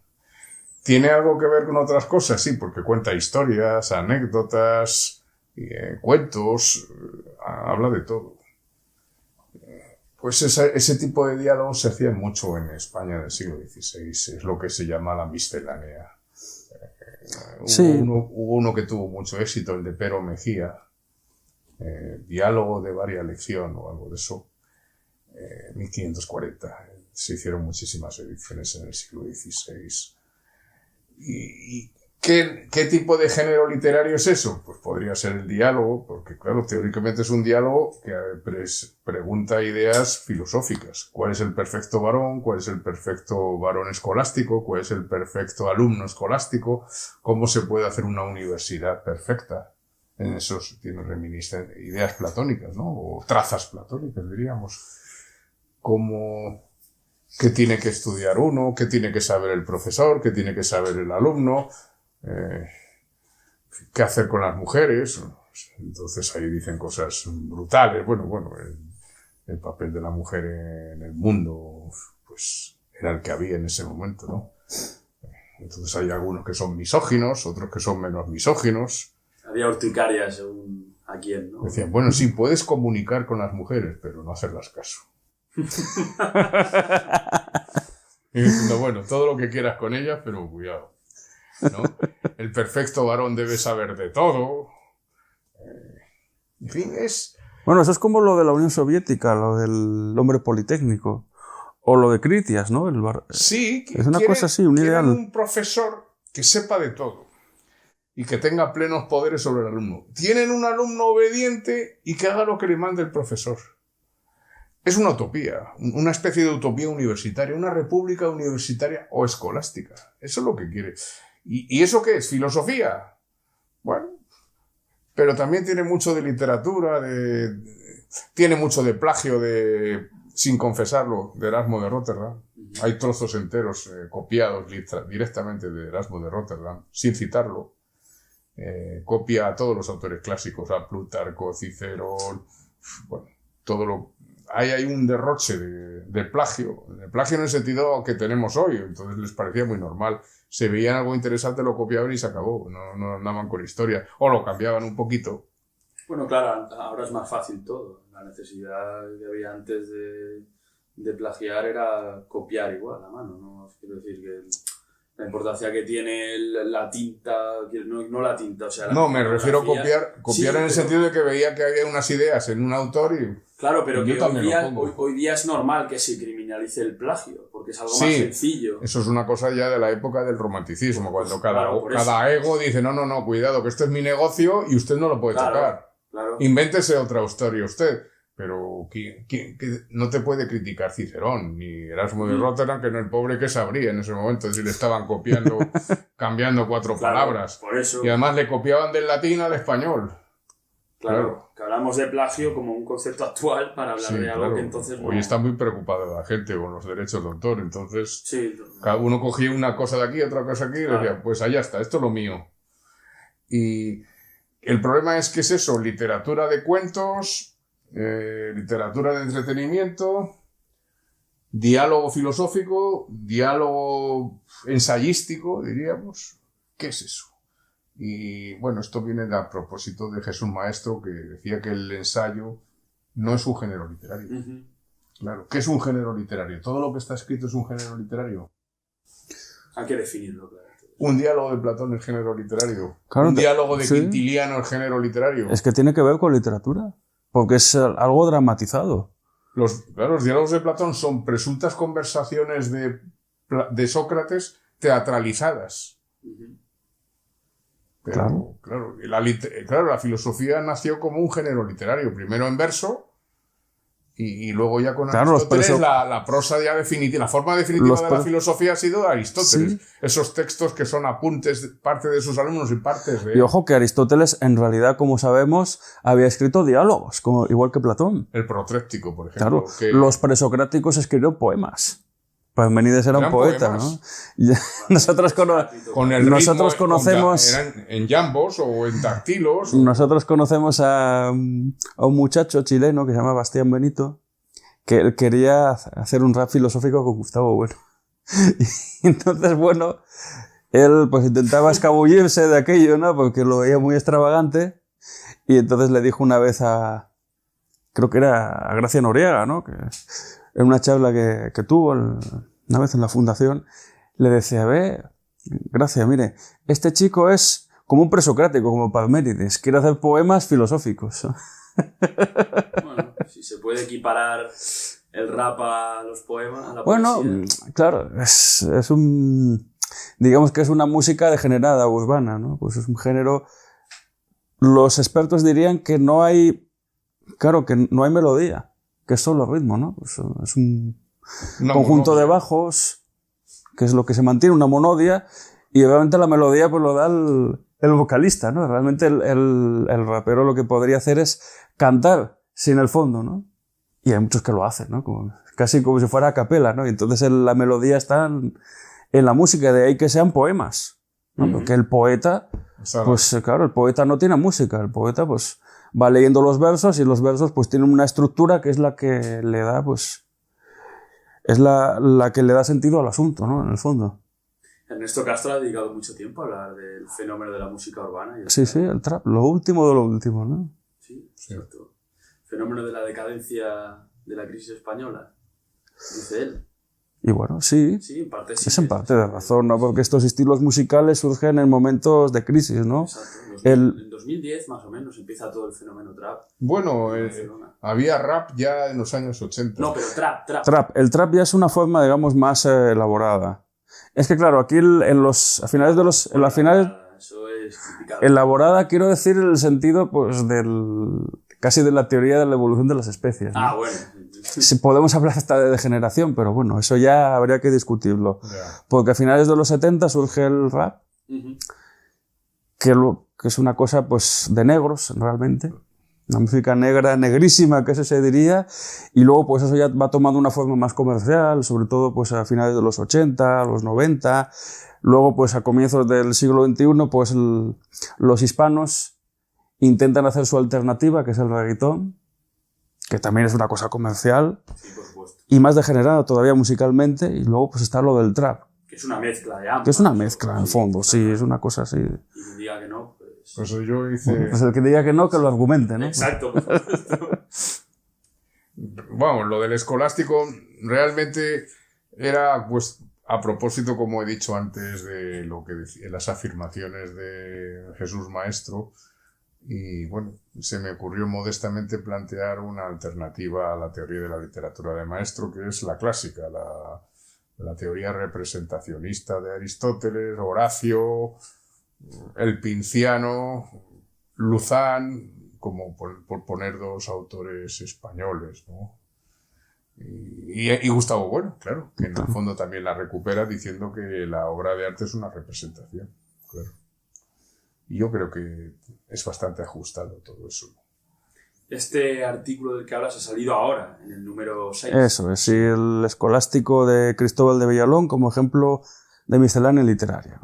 ¿Tiene algo que ver con otras cosas? Sí, porque cuenta historias, anécdotas, cuentos, habla de todo. Pues ese tipo de diálogos se hacía mucho en España del siglo XVI, es lo que se llama la miscelánea. Sí. Hubo uno que tuvo mucho éxito, el de Pero Mejía, diálogo de varia lección o algo de eso, 1540. Se hicieron muchísimas ediciones en el siglo XVI. ¿Y qué tipo de género literario es eso? Pues podría ser el diálogo, porque claro, teóricamente es un diálogo que pregunta ideas filosóficas. ¿Cuál es el perfecto varón? ¿Cuál es el perfecto varón escolástico? ¿Cuál es el perfecto alumno escolástico? ¿Cómo se puede hacer una universidad perfecta? En esos tiene reminiscencias, ideas platónicas, ¿no? O trazas platónicas, diríamos. ¿Qué tiene que estudiar uno? ¿Qué tiene que saber el profesor? ¿Qué tiene que saber el alumno? ¿Qué hacer con las mujeres? Entonces ahí dicen cosas brutales. Bueno, el papel de la mujer en el mundo, pues era el que había en ese momento, ¿no? Entonces hay algunos que son misóginos, otros que son menos misóginos. Había urticaria según a quién, ¿no? Decían, bueno, sí, puedes comunicar con las mujeres, pero no hacerlas caso. Y diciendo, bueno, todo lo que quieras con ellas, pero cuidado, ¿no? El perfecto varón debe saber de todo. En fin, Bueno, eso es como lo de la Unión Soviética, lo del hombre politécnico. O lo de Critias, ¿no? Sí, es una cosa así, un ideal. Un profesor que sepa de todo y que tenga plenos poderes sobre el alumno. Tienen un alumno obediente y que haga lo que le mande el profesor. Es una utopía, una especie de utopía universitaria, una república universitaria o escolástica. Eso es lo que quiere. ¿Y eso qué es? ¿Filosofía? Bueno, pero también tiene mucho de literatura, tiene mucho de plagio, sin confesarlo, de Erasmo de Rotterdam. Hay trozos enteros copiados directamente de Erasmo de Rotterdam, sin citarlo. Copia a todos los autores clásicos, a Plutarco, Cicerón, bueno, todo lo... Hay un derroche de plagio en el sentido que tenemos hoy, entonces les parecía muy normal. Se veían algo interesante, lo copiaban y se acabó, no andaban con historia, o lo cambiaban un poquito. Bueno, claro, ahora es más fácil todo. La necesidad que había antes de plagiar era copiar igual a mano, ¿no? Quiero decir que la importancia que tiene la tinta, no la tinta, o sea... No, me refiero a copiar sí, en el sentido de que veía que había unas ideas en un autor y... Claro, pero que hoy día es normal que se criminalice el plagio, porque es algo más sencillo. Eso es una cosa ya de la época del romanticismo, cuando cada ego dice, no, cuidado, que esto es mi negocio y usted no lo puede tocar. Claro. Invéntese otra historia usted. Pero que no te puede criticar Cicerón, ni Erasmo de Rotterdam, que no el pobre que sabría en ese momento, es decir, le estaban copiando, cambiando 4 palabras. Por eso. Y además le copiaban del latín al español. Claro, que hablamos de plagio como un concepto actual para hablar de algo que entonces no... Hoy está muy preocupada la gente con los derechos de autor, entonces cada Sí. uno cogía una cosa de aquí, otra cosa aquí, y decía, pues allá está, esto es lo mío. Y el problema es que es eso, literatura de cuentos... literatura de entretenimiento diálogo filosófico, diálogo ensayístico, diríamos. ¿Qué es eso? Y bueno, esto viene a propósito de Jesús Maestro, que decía que el ensayo no es un género literario. Claro, ¿qué es un género literario? ¿Todo lo que está escrito es un género literario? Hay que definirlo, claro. ¿Un diálogo de Platón es género literario? Claro, ¿Un diálogo de sí. Quintiliano es género literario? Es que tiene que ver con literatura, porque es algo dramatizado. Los diálogos de Platón son presuntas conversaciones de Sócrates teatralizadas. Pero, claro, la filosofía nació como un género literario, primero en verso y luego ya con Aristóteles la prosa ya definitiva, la forma definitiva de la filosofía ha sido de Aristóteles. Sí. Esos textos que son apuntes, parte de sus alumnos y partes de... Y ojo que Aristóteles, en realidad, como sabemos, había escrito diálogos, igual que Platón. El Protréctico, por ejemplo. Claro, los presocráticos escribieron poemas. Parmenides era un poeta, poemas, ¿no? Nosotros conocemos... Eran en jambos o en dactilos. Nosotros conocemos a un muchacho chileno que se llama Bastián Benito, que él quería hacer un rap filosófico con Gustavo Bueno. Y entonces, bueno, él pues intentaba escabullirse de aquello, ¿no? Porque lo veía muy extravagante. Y entonces le dijo una vez creo que era a Gracia Noriega, ¿no? Que en una charla que tuvo una vez en la fundación, le decía, Gracia, mire, este chico es como un presocrático, como Parménides, quiere hacer poemas filosóficos. Bueno, si se puede equiparar el rap a los poemas, a la bueno, poesía. Claro, es un... Digamos que es una música degenerada, urbana, ¿no? Pues es un género... Los expertos dirían que no hay... Claro, que no hay melodía, que es solo ritmo, ¿no? Pues es un conjunto de bajos, que es lo que se mantiene, una monodia, y realmente la melodía pues lo da el vocalista, ¿no? Realmente el rapero lo que podría hacer es cantar sin el fondo, ¿no? Y hay muchos que lo hacen, ¿no? Casi como si fuera a capela, ¿no? Y entonces la melodía está en la música, de ahí que sean poemas, ¿no? Porque el poeta, pues claro, el poeta no tiene música, el poeta pues va leyendo los versos y los versos pues tienen una estructura que es la que le da, pues, es la que le da sentido al asunto, ¿no? En el fondo. Ernesto Castro ha dedicado mucho tiempo a hablar del fenómeno de la música urbana. Sí, el trap, lo último de lo último, ¿no? Sí, cierto. Fenómeno de la decadencia de la crisis española, dice él. Y bueno, sí, en parte sí. Es en parte de razón, ¿no? Porque estos estilos musicales surgen en momentos de crisis, ¿no? Exacto. En 2010, más o menos, empieza todo el fenómeno trap. Bueno, había rap ya en los años 80. No, pero trap. El trap ya es una forma, digamos, más elaborada. Es que, claro, aquí a finales de los... Eso es criticado. Elaborada, quiero decir, en el sentido, pues, casi de la teoría de la evolución de las especies, ¿no? Bueno. Si podemos hablar hasta de degeneración, pero bueno, eso ya habría que discutirlo. Yeah. Porque a finales de los 70 surge el rap, que es una cosa, pues, de negros, realmente. Una música negra, negrísima, que eso se diría. Y luego, pues, eso ya va tomando una forma más comercial, sobre todo, pues, a finales de los 80, los 90. Luego, pues, a comienzos del siglo XXI, pues, los hispanos intentan hacer su alternativa, que es el reggaetón, que también es una cosa comercial. Sí, por supuesto. Y más degenerada todavía musicalmente. Y luego, pues, está lo del trap. Que es una mezcla de ambos. Que es una mezcla, en el fondo, sí, es una cosa así. Y quien diga que no, pues yo hice... Pues el que diga que no, que lo argumente, ¿no? Exacto. Vamos, lo del escolástico realmente era, pues, a propósito, como he dicho antes, de lo que las afirmaciones de Jesús Maestro. Y bueno, se me ocurrió modestamente plantear una alternativa a la teoría de la literatura de Maestro, que es la clásica, la teoría representacionista de Aristóteles, Horacio, el Pinciano, Luzán, como por poner dos autores españoles, ¿no? Y Gustavo Bueno, claro, que en el fondo también la recupera diciendo que la obra de arte es una representación, claro. Y yo creo que es bastante ajustado todo eso. Este artículo del que hablas ha salido ahora, en el número 6. Eso es, sí, el escolástico de Cristóbal de Villalón como ejemplo de miscelánea literaria.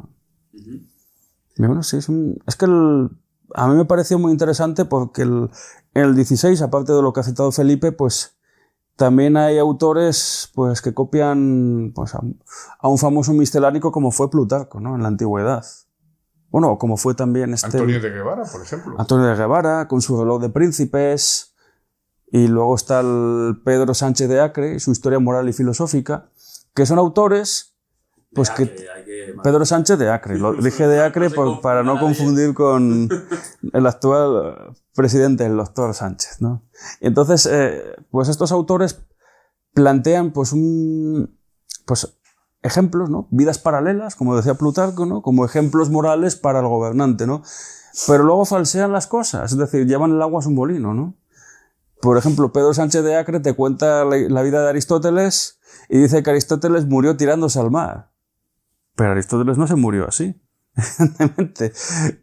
Y bueno, sí, es que a mí me pareció muy interesante porque en el 16, aparte de lo que ha citado Felipe, pues también hay autores pues, que copian pues, a un famoso miscelánico como fue Plutarco, ¿no? En la antigüedad. Bueno, como fue también Antonio de Guevara, por ejemplo. Antonio de Guevara, con su reloj de príncipes. Y luego está el Pedro Sánchez de Acre, su historia moral y filosófica, que son autores, pues Pedro Sánchez de Acre. Lo dije de Acre para no confundir con el actual presidente, el doctor Sánchez, ¿no? Y entonces, pues estos autores plantean, pues ejemplos, ¿no? Vidas paralelas, como decía Plutarco, ¿no? Como ejemplos morales para el gobernante, ¿no? Pero luego falsean las cosas, es decir, llevan el agua a su molino, ¿no? Por ejemplo, Pedro Sánchez de Acre te cuenta la vida de Aristóteles y dice que Aristóteles murió tirándose al mar. Pero Aristóteles no se murió así, evidentemente.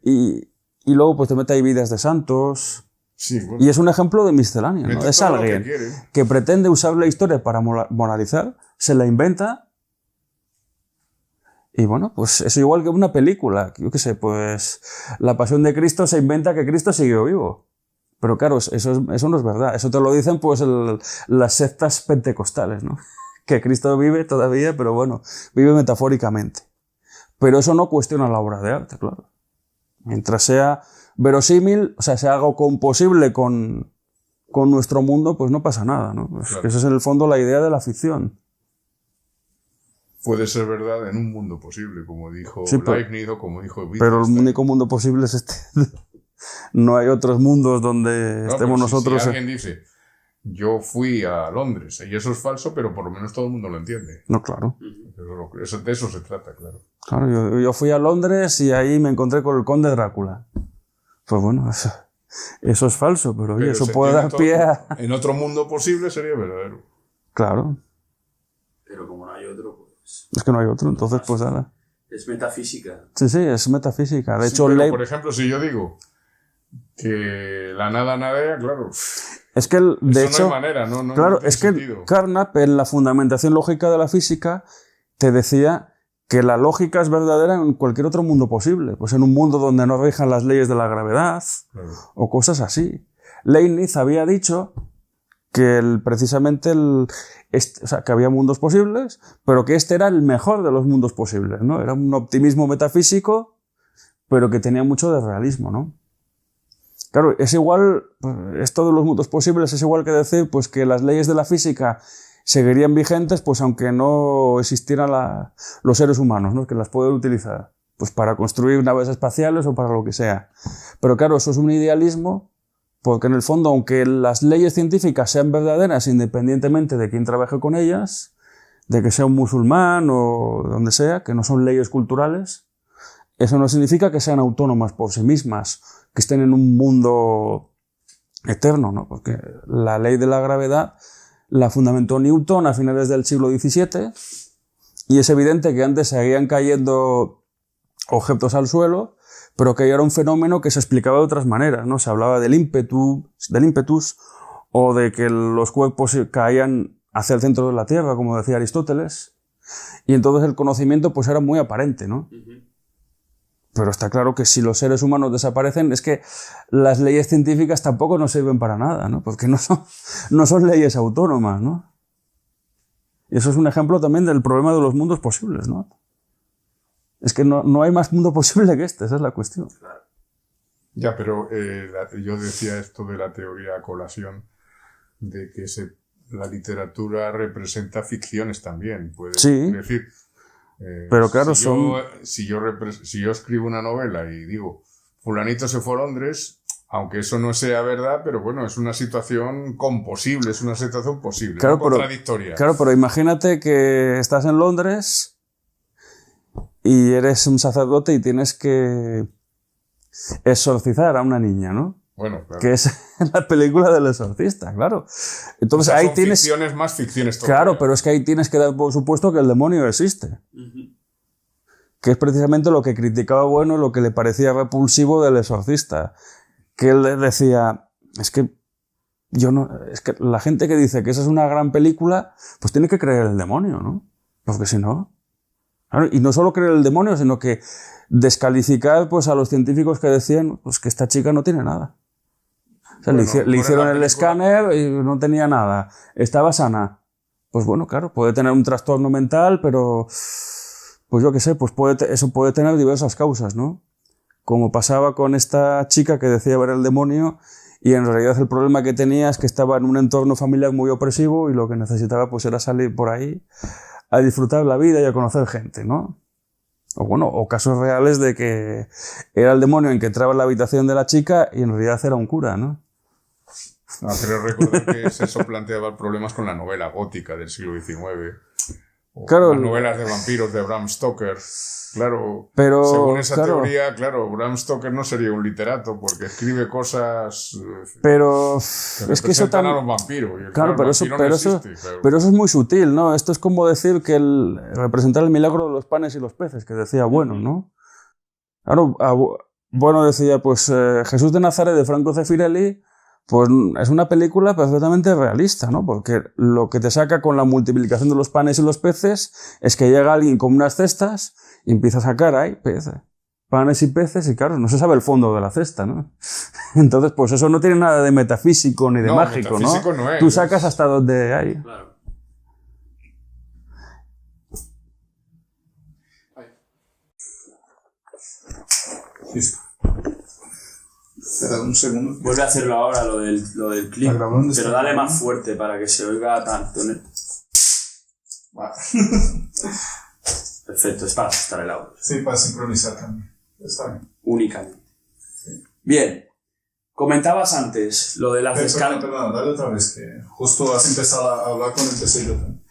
Y luego pues te mete ahí vidas de santos. Sí, bueno. Y es un ejemplo de miscelánea, ¿no? Es alguien que pretende usar la historia para moralizar, se la inventa. Y bueno, pues eso igual que una película. Yo qué sé, pues La Pasión de Cristo se inventa que Cristo siguió vivo. Pero claro, eso no es verdad. Eso te lo dicen pues las sectas pentecostales, ¿no? Que Cristo vive todavía, pero bueno, vive metafóricamente. Pero eso no cuestiona la obra de arte, claro. Mientras sea verosímil, o sea, sea algo composible con nuestro mundo, pues no pasa nada, ¿no? Pues claro. Esa es en el fondo la idea de la ficción. Puede ser verdad en un mundo posible, como dijo Leibniz o como dijo Wittgenstein. Pero el único mundo posible es este. No hay otros mundos donde estemos nosotros. Si alguien dice, yo fui a Londres, y eso es falso, pero por lo menos todo el mundo lo entiende. No, claro. De eso se trata, claro. Claro, yo fui a Londres y ahí me encontré con el conde Drácula. Pues bueno, eso es falso, pero oye, eso puede dar pie a... En otro mundo posible sería verdadero. Claro. Pero como no hay otro, pues... Es que no hay otro, entonces pues nada. Es metafísica. Sí, es metafísica. De hecho, por ejemplo, si yo digo que la nada nadea, claro. Es que, de hecho, no hay manera, no claro, no es que sentido. Carnap, en la fundamentación lógica de la física, te decía que la lógica es verdadera en cualquier otro mundo posible. Pues en un mundo donde no rijan las leyes de la gravedad, claro, o cosas así. Leibniz había dicho que precisamente o sea, que había mundos posibles, pero que este era el mejor de los mundos posibles, ¿no? Era un optimismo metafísico, pero que tenía mucho de realismo, ¿no? Claro, es igual, esto de los mundos posibles es igual que decir pues, que las leyes de la física seguirían vigentes, pues aunque no existieran los seres humanos, ¿no? Que las pueden utilizar pues, para construir naves espaciales o para lo que sea. Pero claro, eso es un idealismo, porque en el fondo, aunque las leyes científicas sean verdaderas independientemente de quién trabaje con ellas, de que sea un musulmán o donde sea, que no son leyes culturales, eso no significa que sean autónomas por sí mismas, que estén en un mundo eterno, ¿no? Porque la ley de la gravedad la fundamentó Newton a finales del siglo XVII y es evidente que antes seguían cayendo objetos al suelo, pero que era un fenómeno que se explicaba de otras maneras, ¿no? Se hablaba del ímpetus o de que los cuerpos caían hacia el centro de la Tierra, como decía Aristóteles, y entonces el conocimiento pues era muy aparente, ¿no? Pero está claro que si los seres humanos desaparecen, es que las leyes científicas tampoco nos sirven para nada, ¿no? Porque no son leyes autónomas, ¿no? Y eso es un ejemplo también del problema de los mundos posibles, ¿no? Es que no hay más mundo posible que esa es la cuestión. Ya, pero yo decía esto de la teoría a colación, de que la literatura representa ficciones también. Sí. Es decir, pero claro, si yo escribo una novela y digo, fulanito se fue a Londres, aunque eso no sea verdad, pero bueno, es una situación composible, es una situación posible, claro, no contradictoria. Claro, pero imagínate que estás en Londres y eres un sacerdote y tienes que exorcizar a una niña, ¿no? Bueno, claro. Que es la película del exorcista, claro. Entonces, o sea, ahí son tienes ficciones más ficciones todavía. Claro, pero es que ahí tienes que dar por supuesto que el demonio existe. Que es precisamente lo que criticaba Bueno, lo que le parecía repulsivo del exorcista. Que él decía, es que la gente que dice que esa es una gran película, pues tiene que creer el demonio, ¿no? Porque si no... Claro, y no solo creer el demonio, sino que descalificar pues, a los científicos que decían pues, que esta chica no tiene nada. O sea, Bueno, le hicieron el película... escáner y no tenía nada. Estaba sana. Pues bueno, claro, puede tener un trastorno mental, pero pues yo qué sé, pues eso puede tener diversas causas, ¿no? Como pasaba con esta chica que decía ver el demonio y en realidad el problema que tenía es que estaba en un entorno familiar muy opresivo y lo que necesitaba pues era salir por ahí a disfrutar la vida y a conocer gente, ¿no? O bueno, o casos reales de que era el demonio en que entraba en la habitación de la chica y en realidad era un cura, ¿no? No, creo recordar que eso planteaba problemas con la novela gótica del siglo XIX. O claro, las novelas de vampiros de Bram Stoker. Claro, pero, según esa claro, teoría, claro, Bram Stoker no sería un literato porque escribe cosas pero que es que eso representan a los vampiros. Y, claro, pero, el eso, vampiro pero, no eso, existe, claro. pero eso es muy sutil, ¿no? Esto es como decir que representar el milagro de los panes y los peces, que decía Bueno, ¿no? Claro, Bueno decía, pues Jesús de Nazaret de Franco Zeffirelli, pues es una película perfectamente realista, ¿no? Porque lo que te saca con la multiplicación de los panes y los peces es que llega alguien con unas cestas y empieza a sacar ahí peces, panes y peces y claro, no se sabe el fondo de la cesta, ¿no? Entonces, pues eso no tiene nada de metafísico ni de mágico, metafísico no es. Tú sacas hasta donde hay. Claro. Espera un segundo. Vuelve a hacerlo ahora, lo del clip. ¿Está grabando? Pero dale más fuerte para que se oiga tanto, ¿no? Vale. Perfecto, es para ajustar el audio. Sí, para sincronizar también. Está bien. Únicamente. Bien. Comentabas antes lo de las descargas. Perdón, dale otra vez, que justo has empezado a hablar cuando empecé yo también.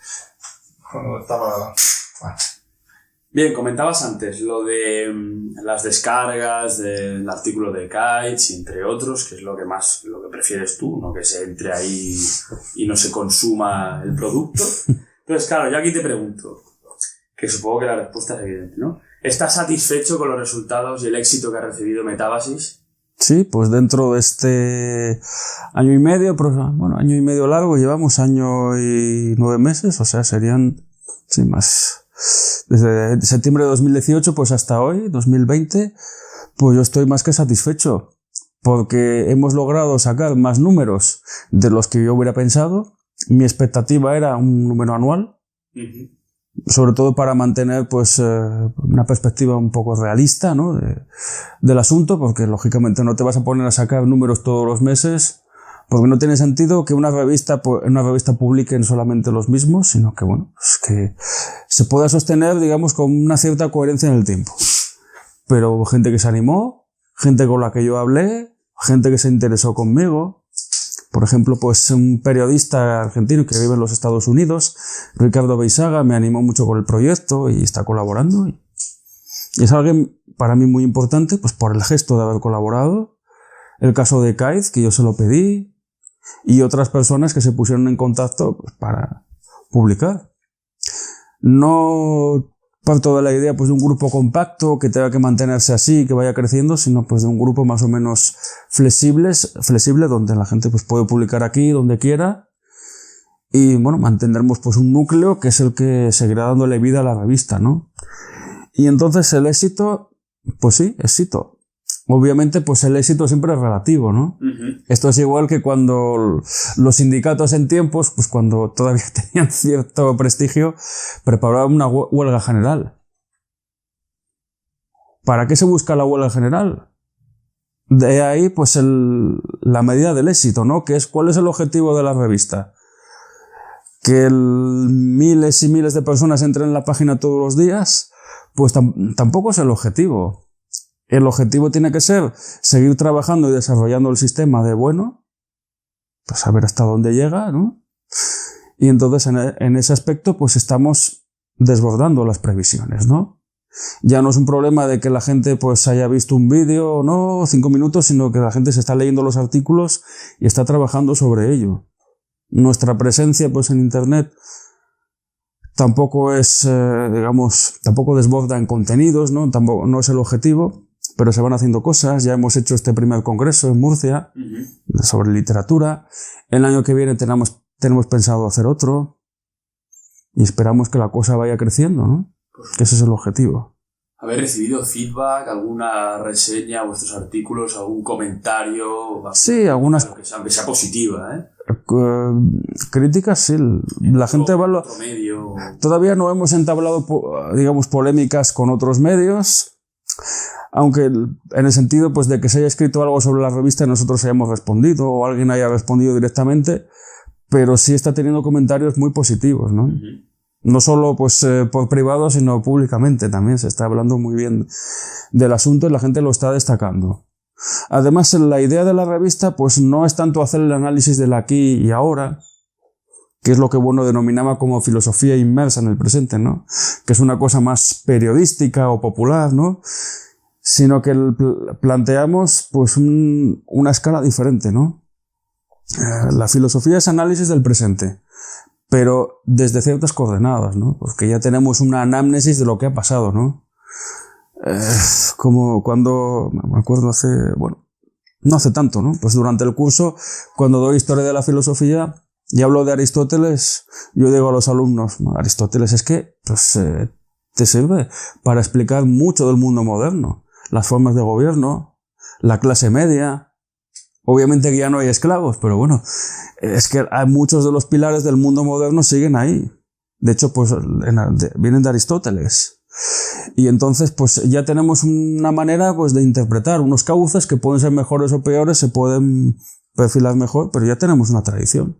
Cuando estaba... Bueno. Bien, comentabas antes lo de las descargas del artículo de Kites, entre otros, que es lo que prefieres tú, no que se entre ahí y no se consuma el producto. Entonces, claro, yo aquí te pregunto, que supongo que la respuesta es evidente, ¿no? ¿Estás satisfecho con los resultados y el éxito que ha recibido Metábasis? Sí, pues dentro de este año y medio, bueno, año y medio largo, llevamos año y 9 meses, o sea, serían, sí, más... Desde septiembre de 2018 pues hasta hoy, 2020, pues yo estoy más que satisfecho porque hemos logrado sacar más números de los que yo hubiera pensado. Mi expectativa era un número anual, sobre todo para mantener pues una perspectiva un poco realista, ¿no? del asunto, porque lógicamente no te vas a poner a sacar números todos los meses, porque no tiene sentido que una revista publiquen solamente los mismos, sino que, bueno, pues que se pueda sostener, digamos, con una cierta coherencia en el tiempo. Pero hubo gente que se animó, gente con la que yo hablé, gente que se interesó conmigo. Por ejemplo, pues un periodista argentino que vive en los Estados Unidos, Ricardo Beisaga, me animó mucho con el proyecto y está colaborando. Y es algo para mí muy importante, pues por el gesto de haber colaborado. El caso de Kaiz, que yo se lo pedí, y otras personas que se pusieron en contacto pues, para publicar. No parto de la idea pues, de un grupo compacto que tenga que mantenerse así, que vaya creciendo, sino pues, de un grupo más o menos flexible donde la gente pues, puede publicar aquí, donde quiera, y bueno, mantendremos pues, un núcleo que es el que seguirá dándole vida a la revista, ¿no? Y entonces el éxito, pues sí, éxito. Obviamente, pues el éxito siempre es relativo, ¿no? Esto es igual que cuando los sindicatos en tiempos, pues cuando todavía tenían cierto prestigio, preparaban una huelga general. ¿Para qué se busca la huelga general? De ahí, pues la medida del éxito, ¿no? Que es, ¿cuál es el objetivo de la revista? Que miles y miles de personas entren en la página todos los días, pues tampoco es el objetivo. El objetivo tiene que ser seguir trabajando y desarrollando el sistema de bueno, pues saber hasta dónde llega, ¿no? Y entonces en ese aspecto pues estamos desbordando las previsiones, ¿no? Ya no es un problema de que la gente pues haya visto un vídeo, no 5 minutos, sino que la gente se está leyendo los artículos y está trabajando sobre ello. Nuestra presencia pues en Internet tampoco es, tampoco desborda en contenidos, ¿no? Tampoco, no es el objetivo. Pero se van haciendo cosas. Ya hemos hecho este primer congreso en Murcia sobre literatura. El año que viene tenemos pensado hacer otro y esperamos que la cosa vaya creciendo, ¿no? Que ese es el objetivo. ¿Habéis recibido feedback, alguna reseña a vuestros artículos, algún comentario? Sí, algunas... Que sea positiva, ¿eh? Críticas, sí. La gente evalúa... Todavía no hemos entablado, digamos, polémicas con otros medios, aunque en el sentido pues de que se haya escrito algo sobre la revista y nosotros hayamos respondido, o alguien haya respondido directamente, pero sí está teniendo comentarios muy positivos, ¿no? Uh-huh. No solo pues por privado, sino públicamente también se está hablando muy bien del asunto y la gente lo está destacando. Además, la idea de la revista pues no es tanto hacer el análisis del aquí y ahora, que es lo que Bono denominaba como filosofía inmersa en el presente, ¿no? Que es una cosa más periodística o popular, ¿no? Sino que planteamos pues una escala diferente, ¿no? La filosofía es análisis del presente, pero desde ciertas coordenadas, ¿no? Porque ya tenemos una anamnesis de lo que ha pasado, ¿no? Como cuando, me acuerdo no hace tanto, ¿no? Pues durante el curso, cuando doy historia de la filosofía y hablo de Aristóteles, yo digo a los alumnos, Aristóteles es que, pues, te sirve para explicar mucho del mundo moderno, las formas de gobierno, la clase media. Obviamente que ya no hay esclavos, pero bueno, es que hay muchos de los pilares del mundo moderno siguen ahí. De hecho, pues vienen de Aristóteles. Y entonces, pues ya tenemos una manera pues de interpretar unos cauces que pueden ser mejores o peores, se pueden perfilar mejor, pero ya tenemos una tradición.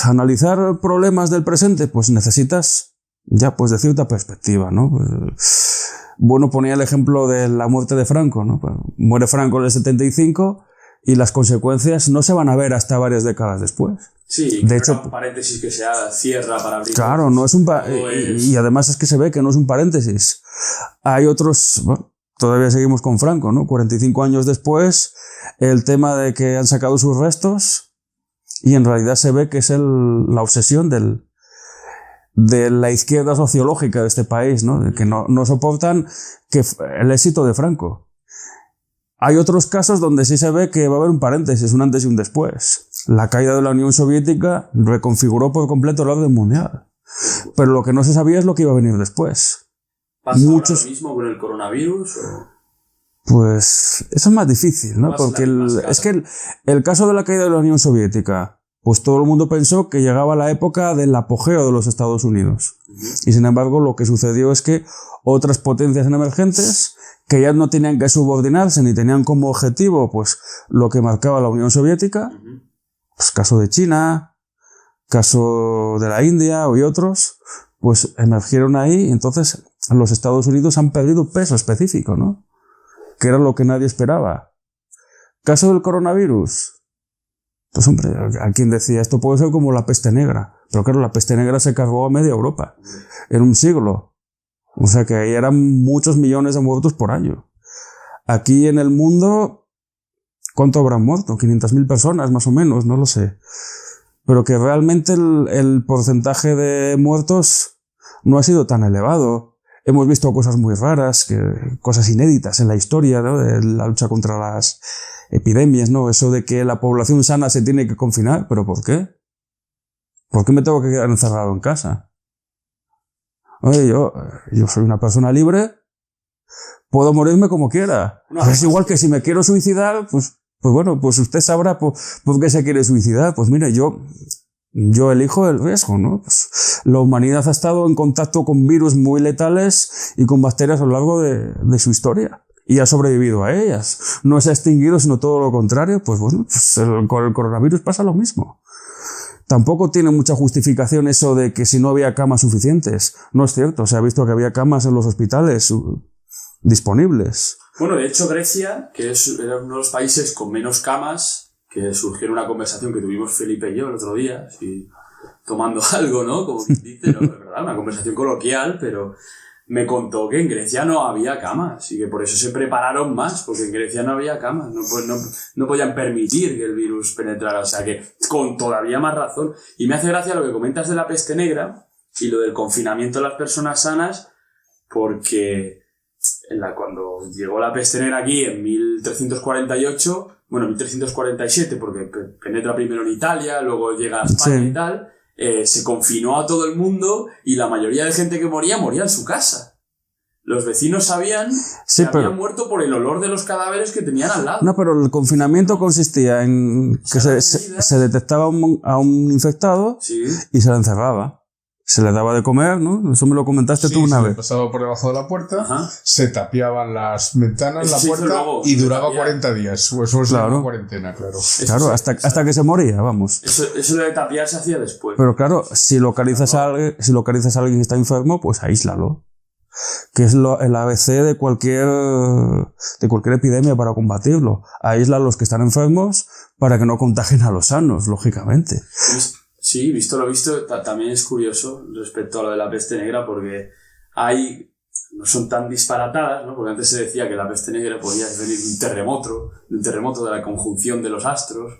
Analizar problemas del presente, pues necesitas ya pues de cierta perspectiva, ¿no? Bueno, ponía el ejemplo de la muerte de Franco, ¿no? Muere Franco en el 75 y las consecuencias no se van a ver hasta varias décadas después. Sí, de hecho, un paréntesis que se cierra para abrir. Claro, no es un y además es que se ve que no es un paréntesis. Hay otros, bueno, todavía seguimos con Franco, ¿no? 45 años después, el tema de que han sacado sus restos y en realidad se ve que es la obsesión de la izquierda sociológica de este país, ¿no? De que no soportan el éxito de Franco. Hay otros casos donde sí se ve que va a haber un paréntesis, un antes y un después. La caída de la Unión Soviética reconfiguró por completo el orden mundial. Pero lo que no se sabía es lo que iba a venir después. ¿Pasa ahora lo mismo con el coronavirus? Pues eso es más difícil, ¿no? Porque es que el caso de la caída de la Unión Soviética, pues todo el mundo pensó que llegaba la época del apogeo de los Estados Unidos. Uh-huh. Y sin embargo, lo que sucedió es que otras potencias emergentes, que ya no tenían que subordinarse ni tenían como objetivo pues lo que marcaba la Unión Soviética, uh-huh. Pues caso de China, caso de la India y otros, pues emergieron ahí y entonces los Estados Unidos han perdido peso específico, ¿no? Que era lo que nadie esperaba. Caso del coronavirus. Pues hombre, a quien decía esto puede ser como la peste negra. Pero claro, la peste negra se cargó a media Europa en un siglo. O sea que ahí eran muchos millones de muertos por año. Aquí en el mundo, ¿cuánto habrán muerto? 500.000 personas más o menos, no lo sé. Pero que realmente el porcentaje de muertos no ha sido tan elevado. Hemos visto cosas muy raras, cosas inéditas en la historia, ¿no? De la lucha contra las epidemias, ¿no? Eso de que la población sana se tiene que confinar, ¿pero por qué? ¿Por qué me tengo que quedar encerrado en casa? Oye, yo soy una persona libre, puedo morirme como quiera. No, es igual que si me quiero suicidar, pues bueno, pues usted sabrá por qué se quiere suicidar. Pues mira, yo elijo el riesgo, ¿no? Pues la humanidad ha estado en contacto con virus muy letales y con bacterias a lo largo de su historia. Y ha sobrevivido a ellas. No se ha extinguido, sino todo lo contrario. Pues bueno, pues con el coronavirus pasa lo mismo. Tampoco tiene mucha justificación eso de que si no había camas suficientes. No es cierto, se ha visto que había camas en los hospitales disponibles. Bueno, de hecho Grecia, que era uno de los países con menos camas, que surgió en una conversación que tuvimos Felipe y yo el otro día, así, tomando algo, ¿no? Como quien dice, ¿no? Es verdad, una conversación coloquial, pero me contó que en Grecia no había camas y que por eso se prepararon más, porque en Grecia no había camas, no podían permitir que el virus penetrara, o sea que con todavía más razón. Y me hace gracia lo que comentas de la peste negra y lo del confinamiento de las personas sanas, porque cuando llegó la peste negra aquí en 1348, bueno, 1347, porque penetra primero en Italia, luego llega a España y tal, se confinó a todo el mundo y la mayoría de gente que moría en su casa. los vecinos sabían Sí, que pero- habían muerto por el olor de los cadáveres que tenían al lado. No, pero el confinamiento consistía en que se detectaba a un infectado Sí. y se le encerraba. Se le daba de comer, ¿no? Eso me lo comentaste tú Sí, una se le vez. pasaba por debajo de la puerta, Ajá. se tapiaban las ventanas, Eso la se hizo puerta luego, y se duraba tapía. 40 días. O eso se Claro. llama cuarentena, claro. Claro, hasta que se moría, vamos. Eso de tapiar se hacía después. Pero claro, si localizas a alguien que está enfermo, pues aíslalo. Que es el ABC de cualquier epidemia para combatirlo. Aísla a los que están enfermos para que no contagien a los sanos, lógicamente. Sí, visto lo visto, también es curioso respecto a lo de la peste negra, porque no son tan disparatadas, ¿no? Porque antes se decía que la peste negra podía venir de un terremoto de la conjunción de los astros,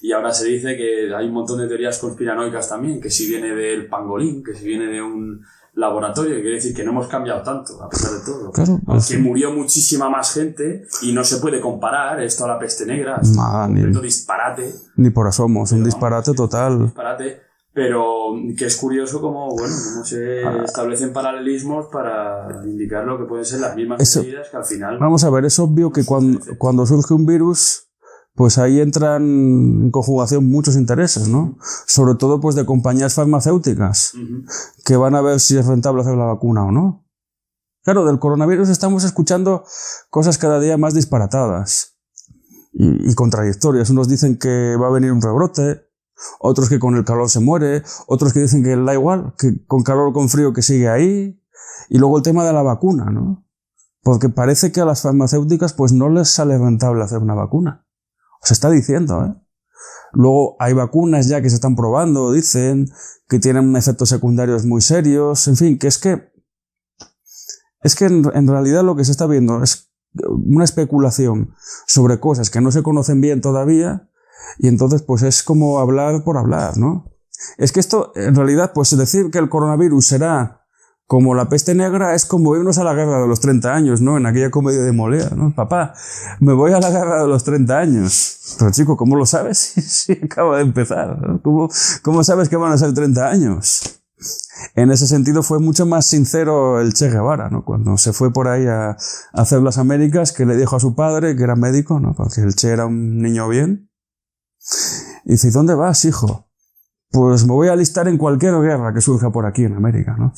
y ahora se dice que hay un montón de teorías conspiranoicas también, que si viene del pangolín, que si viene de un laboratorio, que quiere decir que no hemos cambiado tanto, a pesar de todo. Claro, pues Aunque murió muchísima más gente, y no se puede comparar esto a la peste negra, es Nah, un completo disparate. ni por asomo, es un Pero disparate total. Disparate, pero que es curioso cómo se establecen paralelismos para indicar lo que pueden ser las mismas Eso- medidas que al final... Vamos a ver, es obvio que cuando surge un virus, pues ahí entran en conjugación muchos intereses, ¿no? Sobre todo pues de compañías farmacéuticas, Ujú. que van a ver si es rentable hacer la vacuna o no. Claro, del coronavirus estamos escuchando cosas cada día más disparatadas y contradictorias. Unos dicen que va a venir un rebrote, otros que con el calor se muere, otros que dicen que da igual, que con calor o con frío que sigue ahí. Y luego el tema de la vacuna, ¿no? Porque parece que a las farmacéuticas pues no les sale rentable hacer una vacuna. Se está diciendo, ¿eh? Luego hay vacunas ya que se están probando, dicen, que tienen efectos secundarios muy serios, en fin, que es que en realidad lo que se está viendo es una especulación sobre cosas que no se conocen bien todavía, y entonces pues es como hablar por hablar, ¿no? Es que esto, en realidad, pues decir que el coronavirus será como la peste negra es como irnos a la guerra de los 30 años, ¿no? En aquella comedia de Molière, ¿no? Papá, me voy a la guerra de los 30 años. Pero chico, ¿cómo lo sabes si acaba de empezar? ¿No? ¿Cómo sabes que van a ser 30 años? En ese sentido fue mucho más sincero el Che Guevara, ¿no? Cuando se fue por ahí a hacer las Américas, que le dijo a su padre, que era médico, ¿no? Porque el Che era un niño bien. Y dice, ¿y dónde vas, hijo? Pues me voy a alistar en cualquier guerra que surja por aquí en América, ¿no?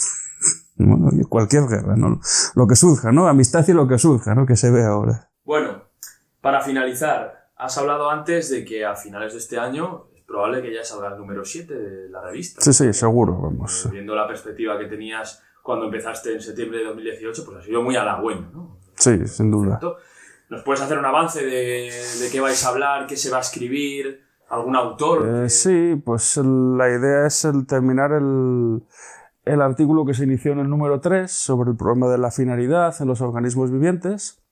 Bueno, cualquier guerra, ¿no? Lo que surja, ¿no? Amistad y lo que surja, ¿no? Que se ve ahora. Bueno, para finalizar, has hablado antes de que a finales de este año es probable que ya salga el número 7 de la revista. Sí, sí, seguro, vamos. Viendo la perspectiva que tenías cuando empezaste en septiembre de 2018, pues ha sido muy halagüeño, ¿no? Sí, sin duda. ¿Nos puedes hacer un avance de qué vais a hablar, qué se va a escribir, algún autor? Sí, pues la idea es terminar el artículo que se inició en el número 3 sobre el problema de la finalidad en los organismos vivientes.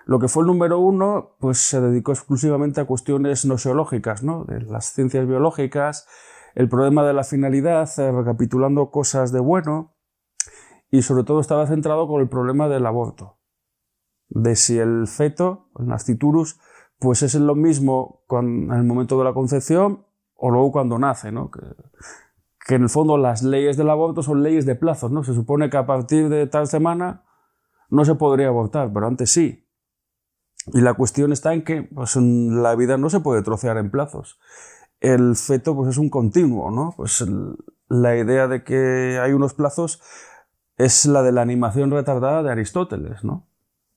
Lo que fue el número 1, pues se dedicó exclusivamente a cuestiones noseológicas, ¿no? De las ciencias biológicas, el problema de la finalidad, recapitulando cosas de bueno, y sobre todo estaba centrado con el problema del aborto, de si el feto, el nasciturus, pues es lo mismo en el momento de la concepción o luego cuando nace, ¿no? Que en el fondo las leyes del aborto son leyes de plazos, ¿no? Se supone que a partir de tal semana no se podría abortar, pero antes sí. Y la cuestión está en que pues, la vida no se puede trocear en plazos. El feto pues, es un continuo, ¿no? Pues la idea de que hay unos plazos es la de la animación retardada de Aristóteles, ¿no?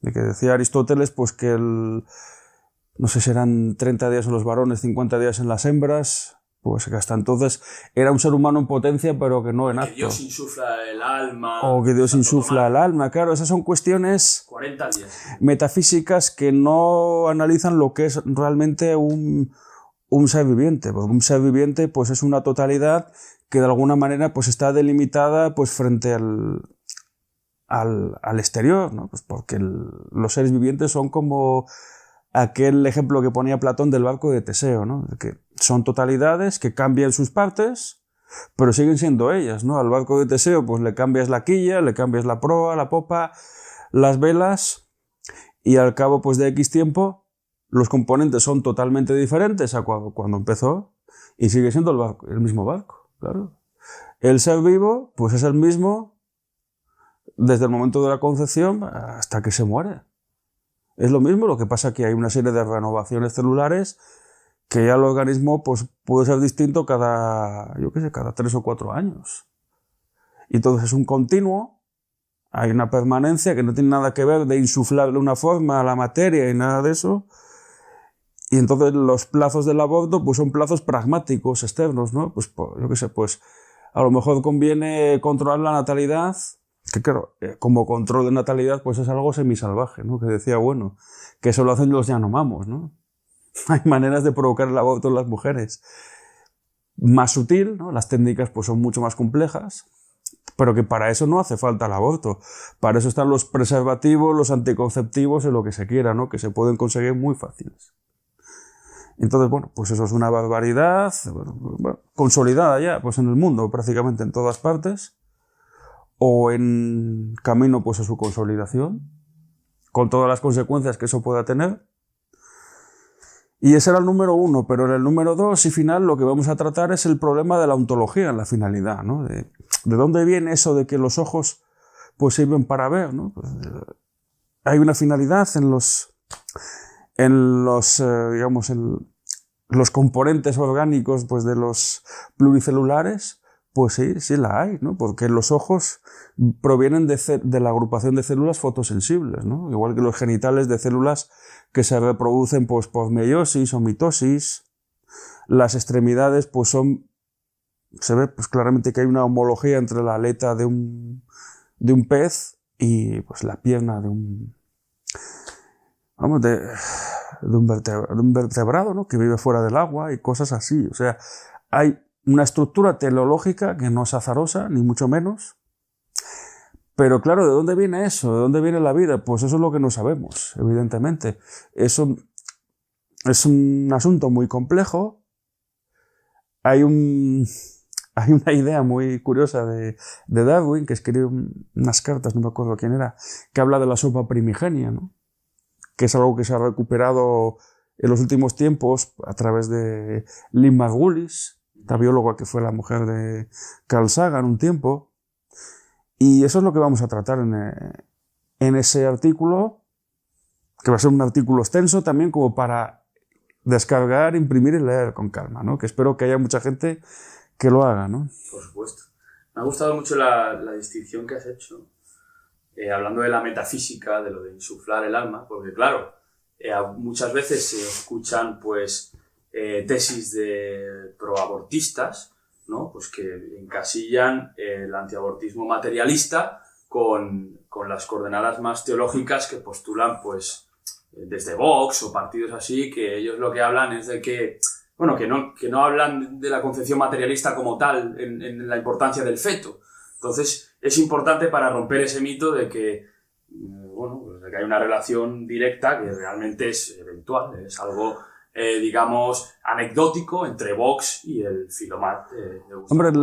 De que decía Aristóteles pues que no sé si eran 30 días en los varones, 50 días en las hembras, pues que hasta entonces era un ser humano en potencia, pero que no en acto. Que Dios insufla el alma. O que Dios insufla el alma, claro, esas son cuestiones 40 días. metafísicas que no analizan lo que es realmente un ser viviente, porque un ser viviente pues es una totalidad que de alguna manera pues está delimitada pues frente al exterior, ¿no? Pues porque los seres vivientes son como aquel ejemplo que ponía Platón del barco de Teseo, ¿no? Que son totalidades que cambian sus partes, pero siguen siendo ellas, ¿no? Al barco de Teseo pues le cambias la quilla, le cambias la proa, la popa, las velas, y al cabo pues de X tiempo los componentes son totalmente diferentes a cuando empezó, y sigue siendo el mismo barco, claro. El ser vivo pues es el mismo desde el momento de la concepción hasta que se muere. Es lo mismo, lo que pasa que hay una serie de renovaciones celulares que ya el organismo pues, puede ser distinto cada 3 o 4 años. Y entonces es un continuo, hay una permanencia que no tiene nada que ver de insuflarle una forma a la materia y nada de eso. Y entonces los plazos del aborto pues, son plazos pragmáticos, externos, ¿no? Pues pues a lo mejor conviene controlar la natalidad, que claro, como control de natalidad pues es algo semisalvaje, ¿no? Que decía, bueno, que eso lo hacen los Yanomamos, ¿no? Hay maneras de provocar el aborto en las mujeres. Más sutil, ¿no? Las técnicas pues son mucho más complejas, pero que para eso no hace falta el aborto. Para eso están los preservativos, los anticonceptivos y lo que se quiera, ¿no? Que se pueden conseguir muy fáciles. Entonces, bueno, pues eso es una barbaridad, bueno, consolidada ya pues en el mundo, prácticamente en todas partes, o en camino pues a su consolidación, con todas las consecuencias que eso pueda tener. Y ese era el número 1, pero en el número 2 y final lo que vamos a tratar es el problema de la ontología en la finalidad, ¿no? De dónde viene eso de que los ojos pues sirven para ver, ¿no? Pues, hay una finalidad en los componentes orgánicos pues, de los pluricelulares, pues sí la hay, ¿no? Porque los ojos provienen de la agrupación de células fotosensibles, ¿no? Igual que los genitales de células que se reproducen pues, por meiosis o mitosis. Las extremidades pues se ve pues, claramente que hay una homología entre la aleta de un pez y pues, la pierna de un vertebrado, ¿no? Que vive fuera del agua y cosas así. O sea, hay una estructura teleológica que no es azarosa, ni mucho menos. Pero claro, ¿de dónde viene eso? ¿De dónde viene la vida? Pues eso es lo que no sabemos, evidentemente. Eso es un asunto muy complejo. Hay una idea muy curiosa de Darwin, que escribió unas cartas, no me acuerdo quién era, que habla de la sopa primigenia, ¿no? Que es algo que se ha recuperado en los últimos tiempos a través de Lynn Margulis, la bióloga que fue la mujer de Carl Sagan un tiempo. Y eso es lo que vamos a tratar en ese artículo, que va a ser un artículo extenso también como para descargar, imprimir y leer con calma, ¿no? Que espero que haya mucha gente que lo haga, ¿no? Por supuesto. Me ha gustado mucho la distinción que has hecho, hablando de la metafísica, de lo de insuflar el alma, porque claro, muchas veces se escuchan pues tesis de proabortistas, ¿no? Pues que encasillan el antiabortismo materialista con las coordenadas más teológicas que postulan pues desde Vox o partidos así, que ellos lo que hablan es de que, bueno, que no hablan de la concepción materialista como tal en la importancia del feto. Entonces es importante para romper ese mito de que, bueno, pues de que hay una relación directa que realmente es eventual, es algo digamos, anecdótico entre Vox y el Filomat. Hombre,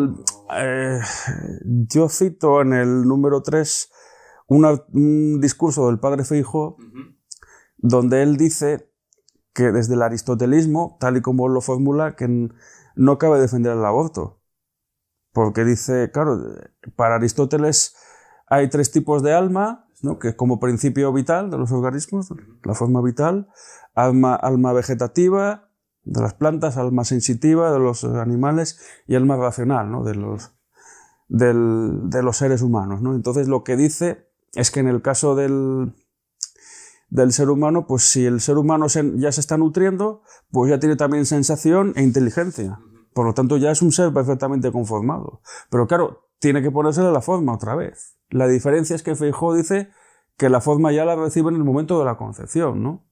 yo cito en el número 3 un discurso del padre Feijóo, donde él dice que desde el aristotelismo, tal y como lo formula, que no cabe defender el aborto. Porque dice, claro, para Aristóteles hay 3 tipos de alma, ¿no? Que es como principio vital de los organismos, la forma vital, alma vegetativa de las plantas, alma sensitiva de los animales y alma racional, ¿no? de los seres humanos, ¿no? Entonces lo que dice es que en el caso del ser humano, pues si el ser humano ya se está nutriendo, pues ya tiene también sensación e inteligencia. Por lo tanto ya es un ser perfectamente conformado. Pero claro, tiene que ponérsele la forma otra vez. La diferencia es que Feijóo dice que la forma ya la recibe en el momento de la concepción, ¿no?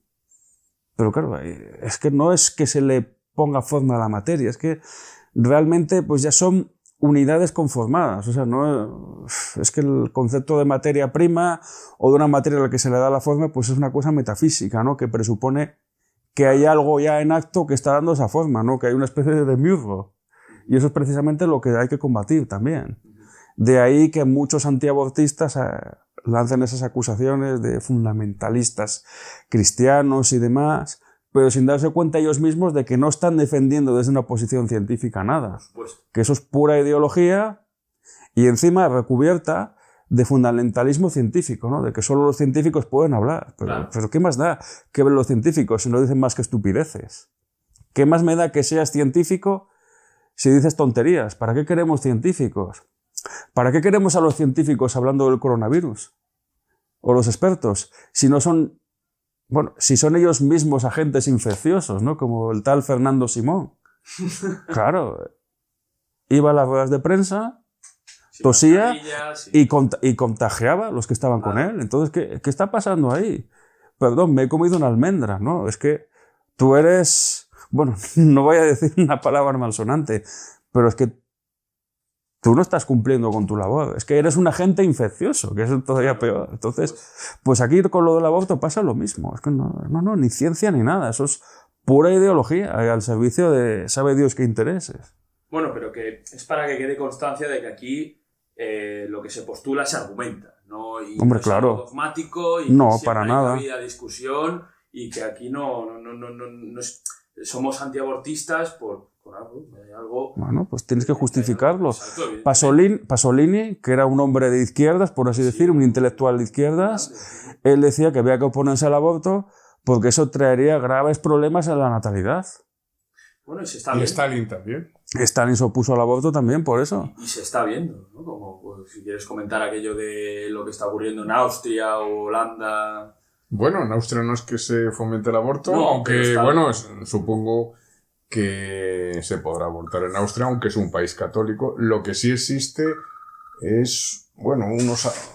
Pero claro, es que no es que se le ponga forma a la materia, es que realmente pues ya son unidades conformadas. O sea, no es que el concepto de materia prima o de una materia a la que se le da la forma pues es una cosa metafísica, ¿no? Que presupone que hay algo ya en acto que está dando esa forma, ¿no? Que hay una especie de demiurgo. Y eso es precisamente lo que hay que combatir también. De ahí que muchos antiabortistas lancen esas acusaciones de fundamentalistas cristianos y demás, pero sin darse cuenta ellos mismos de que no están defendiendo desde una posición científica nada. Que eso es pura ideología y encima recubierta de fundamentalismo científico, ¿no? De que solo los científicos pueden hablar. Pero ¿qué más da que ven los científicos si no dicen más que estupideces? ¿Qué más me da que seas científico si dices tonterías? ¿Para qué queremos científicos? ¿Para qué queremos a los científicos hablando del coronavirus? O los expertos, si no son, bueno, si son ellos mismos agentes infecciosos, ¿no? Como el tal Fernando Simón. Claro, iba a las ruedas de prensa, tosía y contagiaba a los que estaban con él. Entonces, ¿qué está pasando ahí? Perdón, me he comido una almendra, ¿no? Es que tú eres, bueno, no voy a decir una palabra malsonante, pero es que tú no estás cumpliendo con tu labor. Es que eres un agente infeccioso, que es todavía peor. Entonces, pues aquí con lo del aborto pasa lo mismo. Es que no, ni ciencia ni nada. Eso es pura ideología al servicio de sabe Dios qué intereses. Bueno, pero que es para que quede constancia de que aquí lo que se postula se argumenta, ¿no? Y hombre, no es claro. algo dogmático y no, que para nada. hay discusión y que aquí no somos antiabortistas por algo. Bueno, pues tienes que justificarlo. Pasolini, que era un hombre de izquierdas, por así decir, un intelectual de izquierdas, él decía que había que oponerse al aborto porque eso traería graves problemas a la natalidad. Bueno, y se está viendo. Y Stalin también. Stalin se opuso al aborto también por eso. Y se está viendo, ¿no? Como pues, si quieres comentar aquello de lo que está ocurriendo en Austria o Holanda. Bueno, en Austria no es que se fomente el aborto, no, aunque, bueno, supongo que se podrá abortar en Austria, aunque es un país católico. Lo que sí existe es, bueno,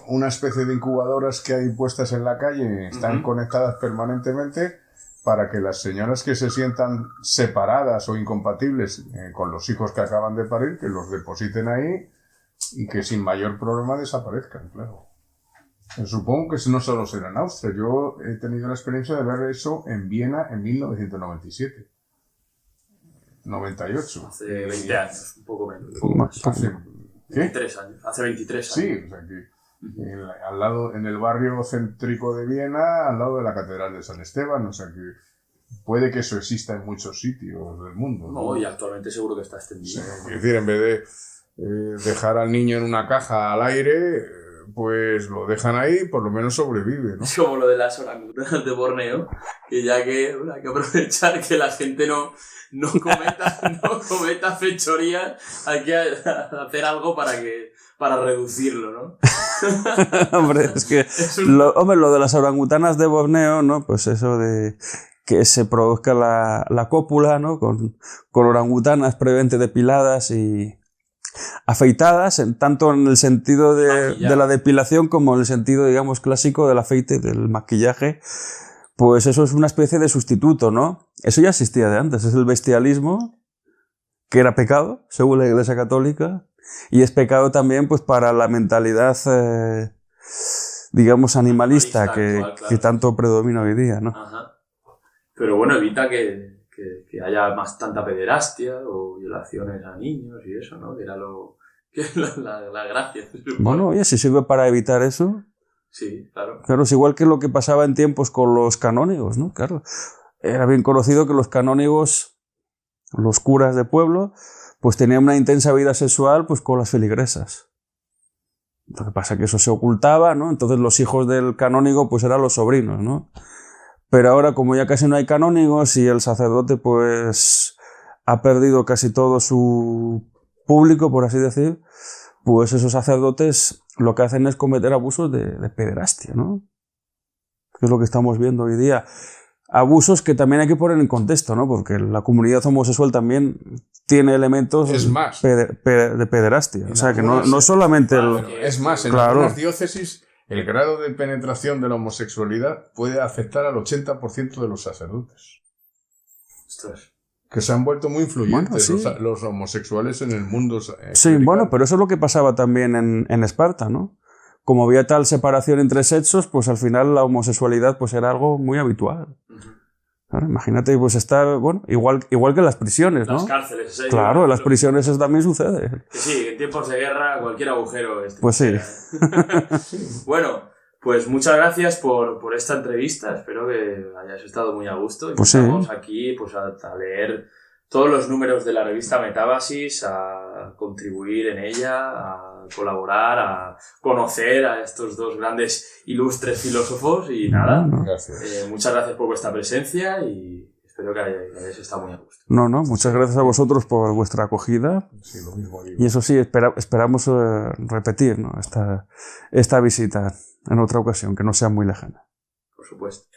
una especie de incubadoras que hay puestas en la calle, están conectadas permanentemente para que las señoras que se sientan separadas o incompatibles con los hijos que acaban de parir, que los depositen ahí y que sin mayor problema desaparezcan, claro. Supongo que no solo será en Austria. Yo he tenido la experiencia de ver eso en Viena en 1997. 98. Hace 20 años, un poco menos. Un poco más. Hace, ¿qué? 23 años. Hace 23 años. Sí, o sea que al lado, en el barrio céntrico de Viena, al lado de la Catedral de San Esteban, o sea que puede que eso exista en muchos sitios del mundo. No, y actualmente seguro que está extendido. Sí, es decir, en vez de dejar al niño en una caja al aire, pues lo dejan ahí, por lo menos sobrevive, ¿no? Es como lo de las orangutanas de Borneo, que ya que hay que aprovechar que la gente no cometa fechorías, hay que hacer algo para reducirlo, ¿no? Hombre, es que lo de las orangutanas de Borneo, ¿no? Pues eso de que se produzca la cópula, ¿no? Con orangutanas previamente depiladas y afeitadas, tanto en el sentido de la depilación como en el sentido, digamos, clásico del afeite, del maquillaje. Pues eso es una especie de sustituto, ¿no? Eso ya existía de antes, es el bestialismo, que era pecado, según la Iglesia Católica, y es pecado también pues para la mentalidad, digamos, animalista actual, claro, que tanto predomina hoy día, ¿no? Ajá. Pero bueno, evita que haya más tanta pederastia o violaciones a niños y eso, ¿no? Que era la gracia. Bueno, oye, si sirve para evitar eso. Sí, claro. Claro, es igual que lo que pasaba en tiempos con los canónigos, ¿no? Claro. Era bien conocido que los canónigos, los curas de pueblo, pues tenían una intensa vida sexual pues con las feligresas. Lo que pasa es que eso se ocultaba, ¿no? Entonces los hijos del canónigo pues eran los sobrinos, ¿no? Pero ahora, como ya casi no hay canónigos y el sacerdote pues ha perdido casi todo su público, por así decir, pues esos sacerdotes lo que hacen es cometer abusos de pederastia, ¿no? Que es lo que estamos viendo hoy día. Abusos que también hay que poner en contexto, ¿no? Porque la comunidad homosexual también tiene elementos de pederastia. O sea, que no solamente... Es más, en algunas diócesis el grado de penetración de la homosexualidad puede afectar al 80% de los sacerdotes. Ostras. Que se han vuelto muy influyentes, bueno, sí, los homosexuales en el mundo. Sí, bueno, pero eso es lo que pasaba también en Esparta, ¿no? Como había tal separación entre sexos, pues al final la homosexualidad pues era algo muy habitual. Claro, imagínate, pues estar, bueno, igual que en las prisiones, ¿no? Las cárceles. ¿Sí? Claro, en las prisiones eso también sucede. Sí, en tiempos de guerra cualquier agujero. Pues sí. Bueno, pues muchas gracias por esta entrevista. Espero que hayas estado muy a gusto. Y pues estamos sí, aquí pues a leer todos los números de la revista Metábasis, a contribuir en ella, a colaborar, a conocer a estos dos grandes, ilustres filósofos y nada. Gracias. Muchas gracias por vuestra presencia y espero que hayáis estado muy a gusto. No, muchas gracias a vosotros por vuestra acogida. Sí, lo mismo digo. Y eso sí, esperamos repetir, ¿no? esta visita en otra ocasión, que no sea muy lejana. Por supuesto.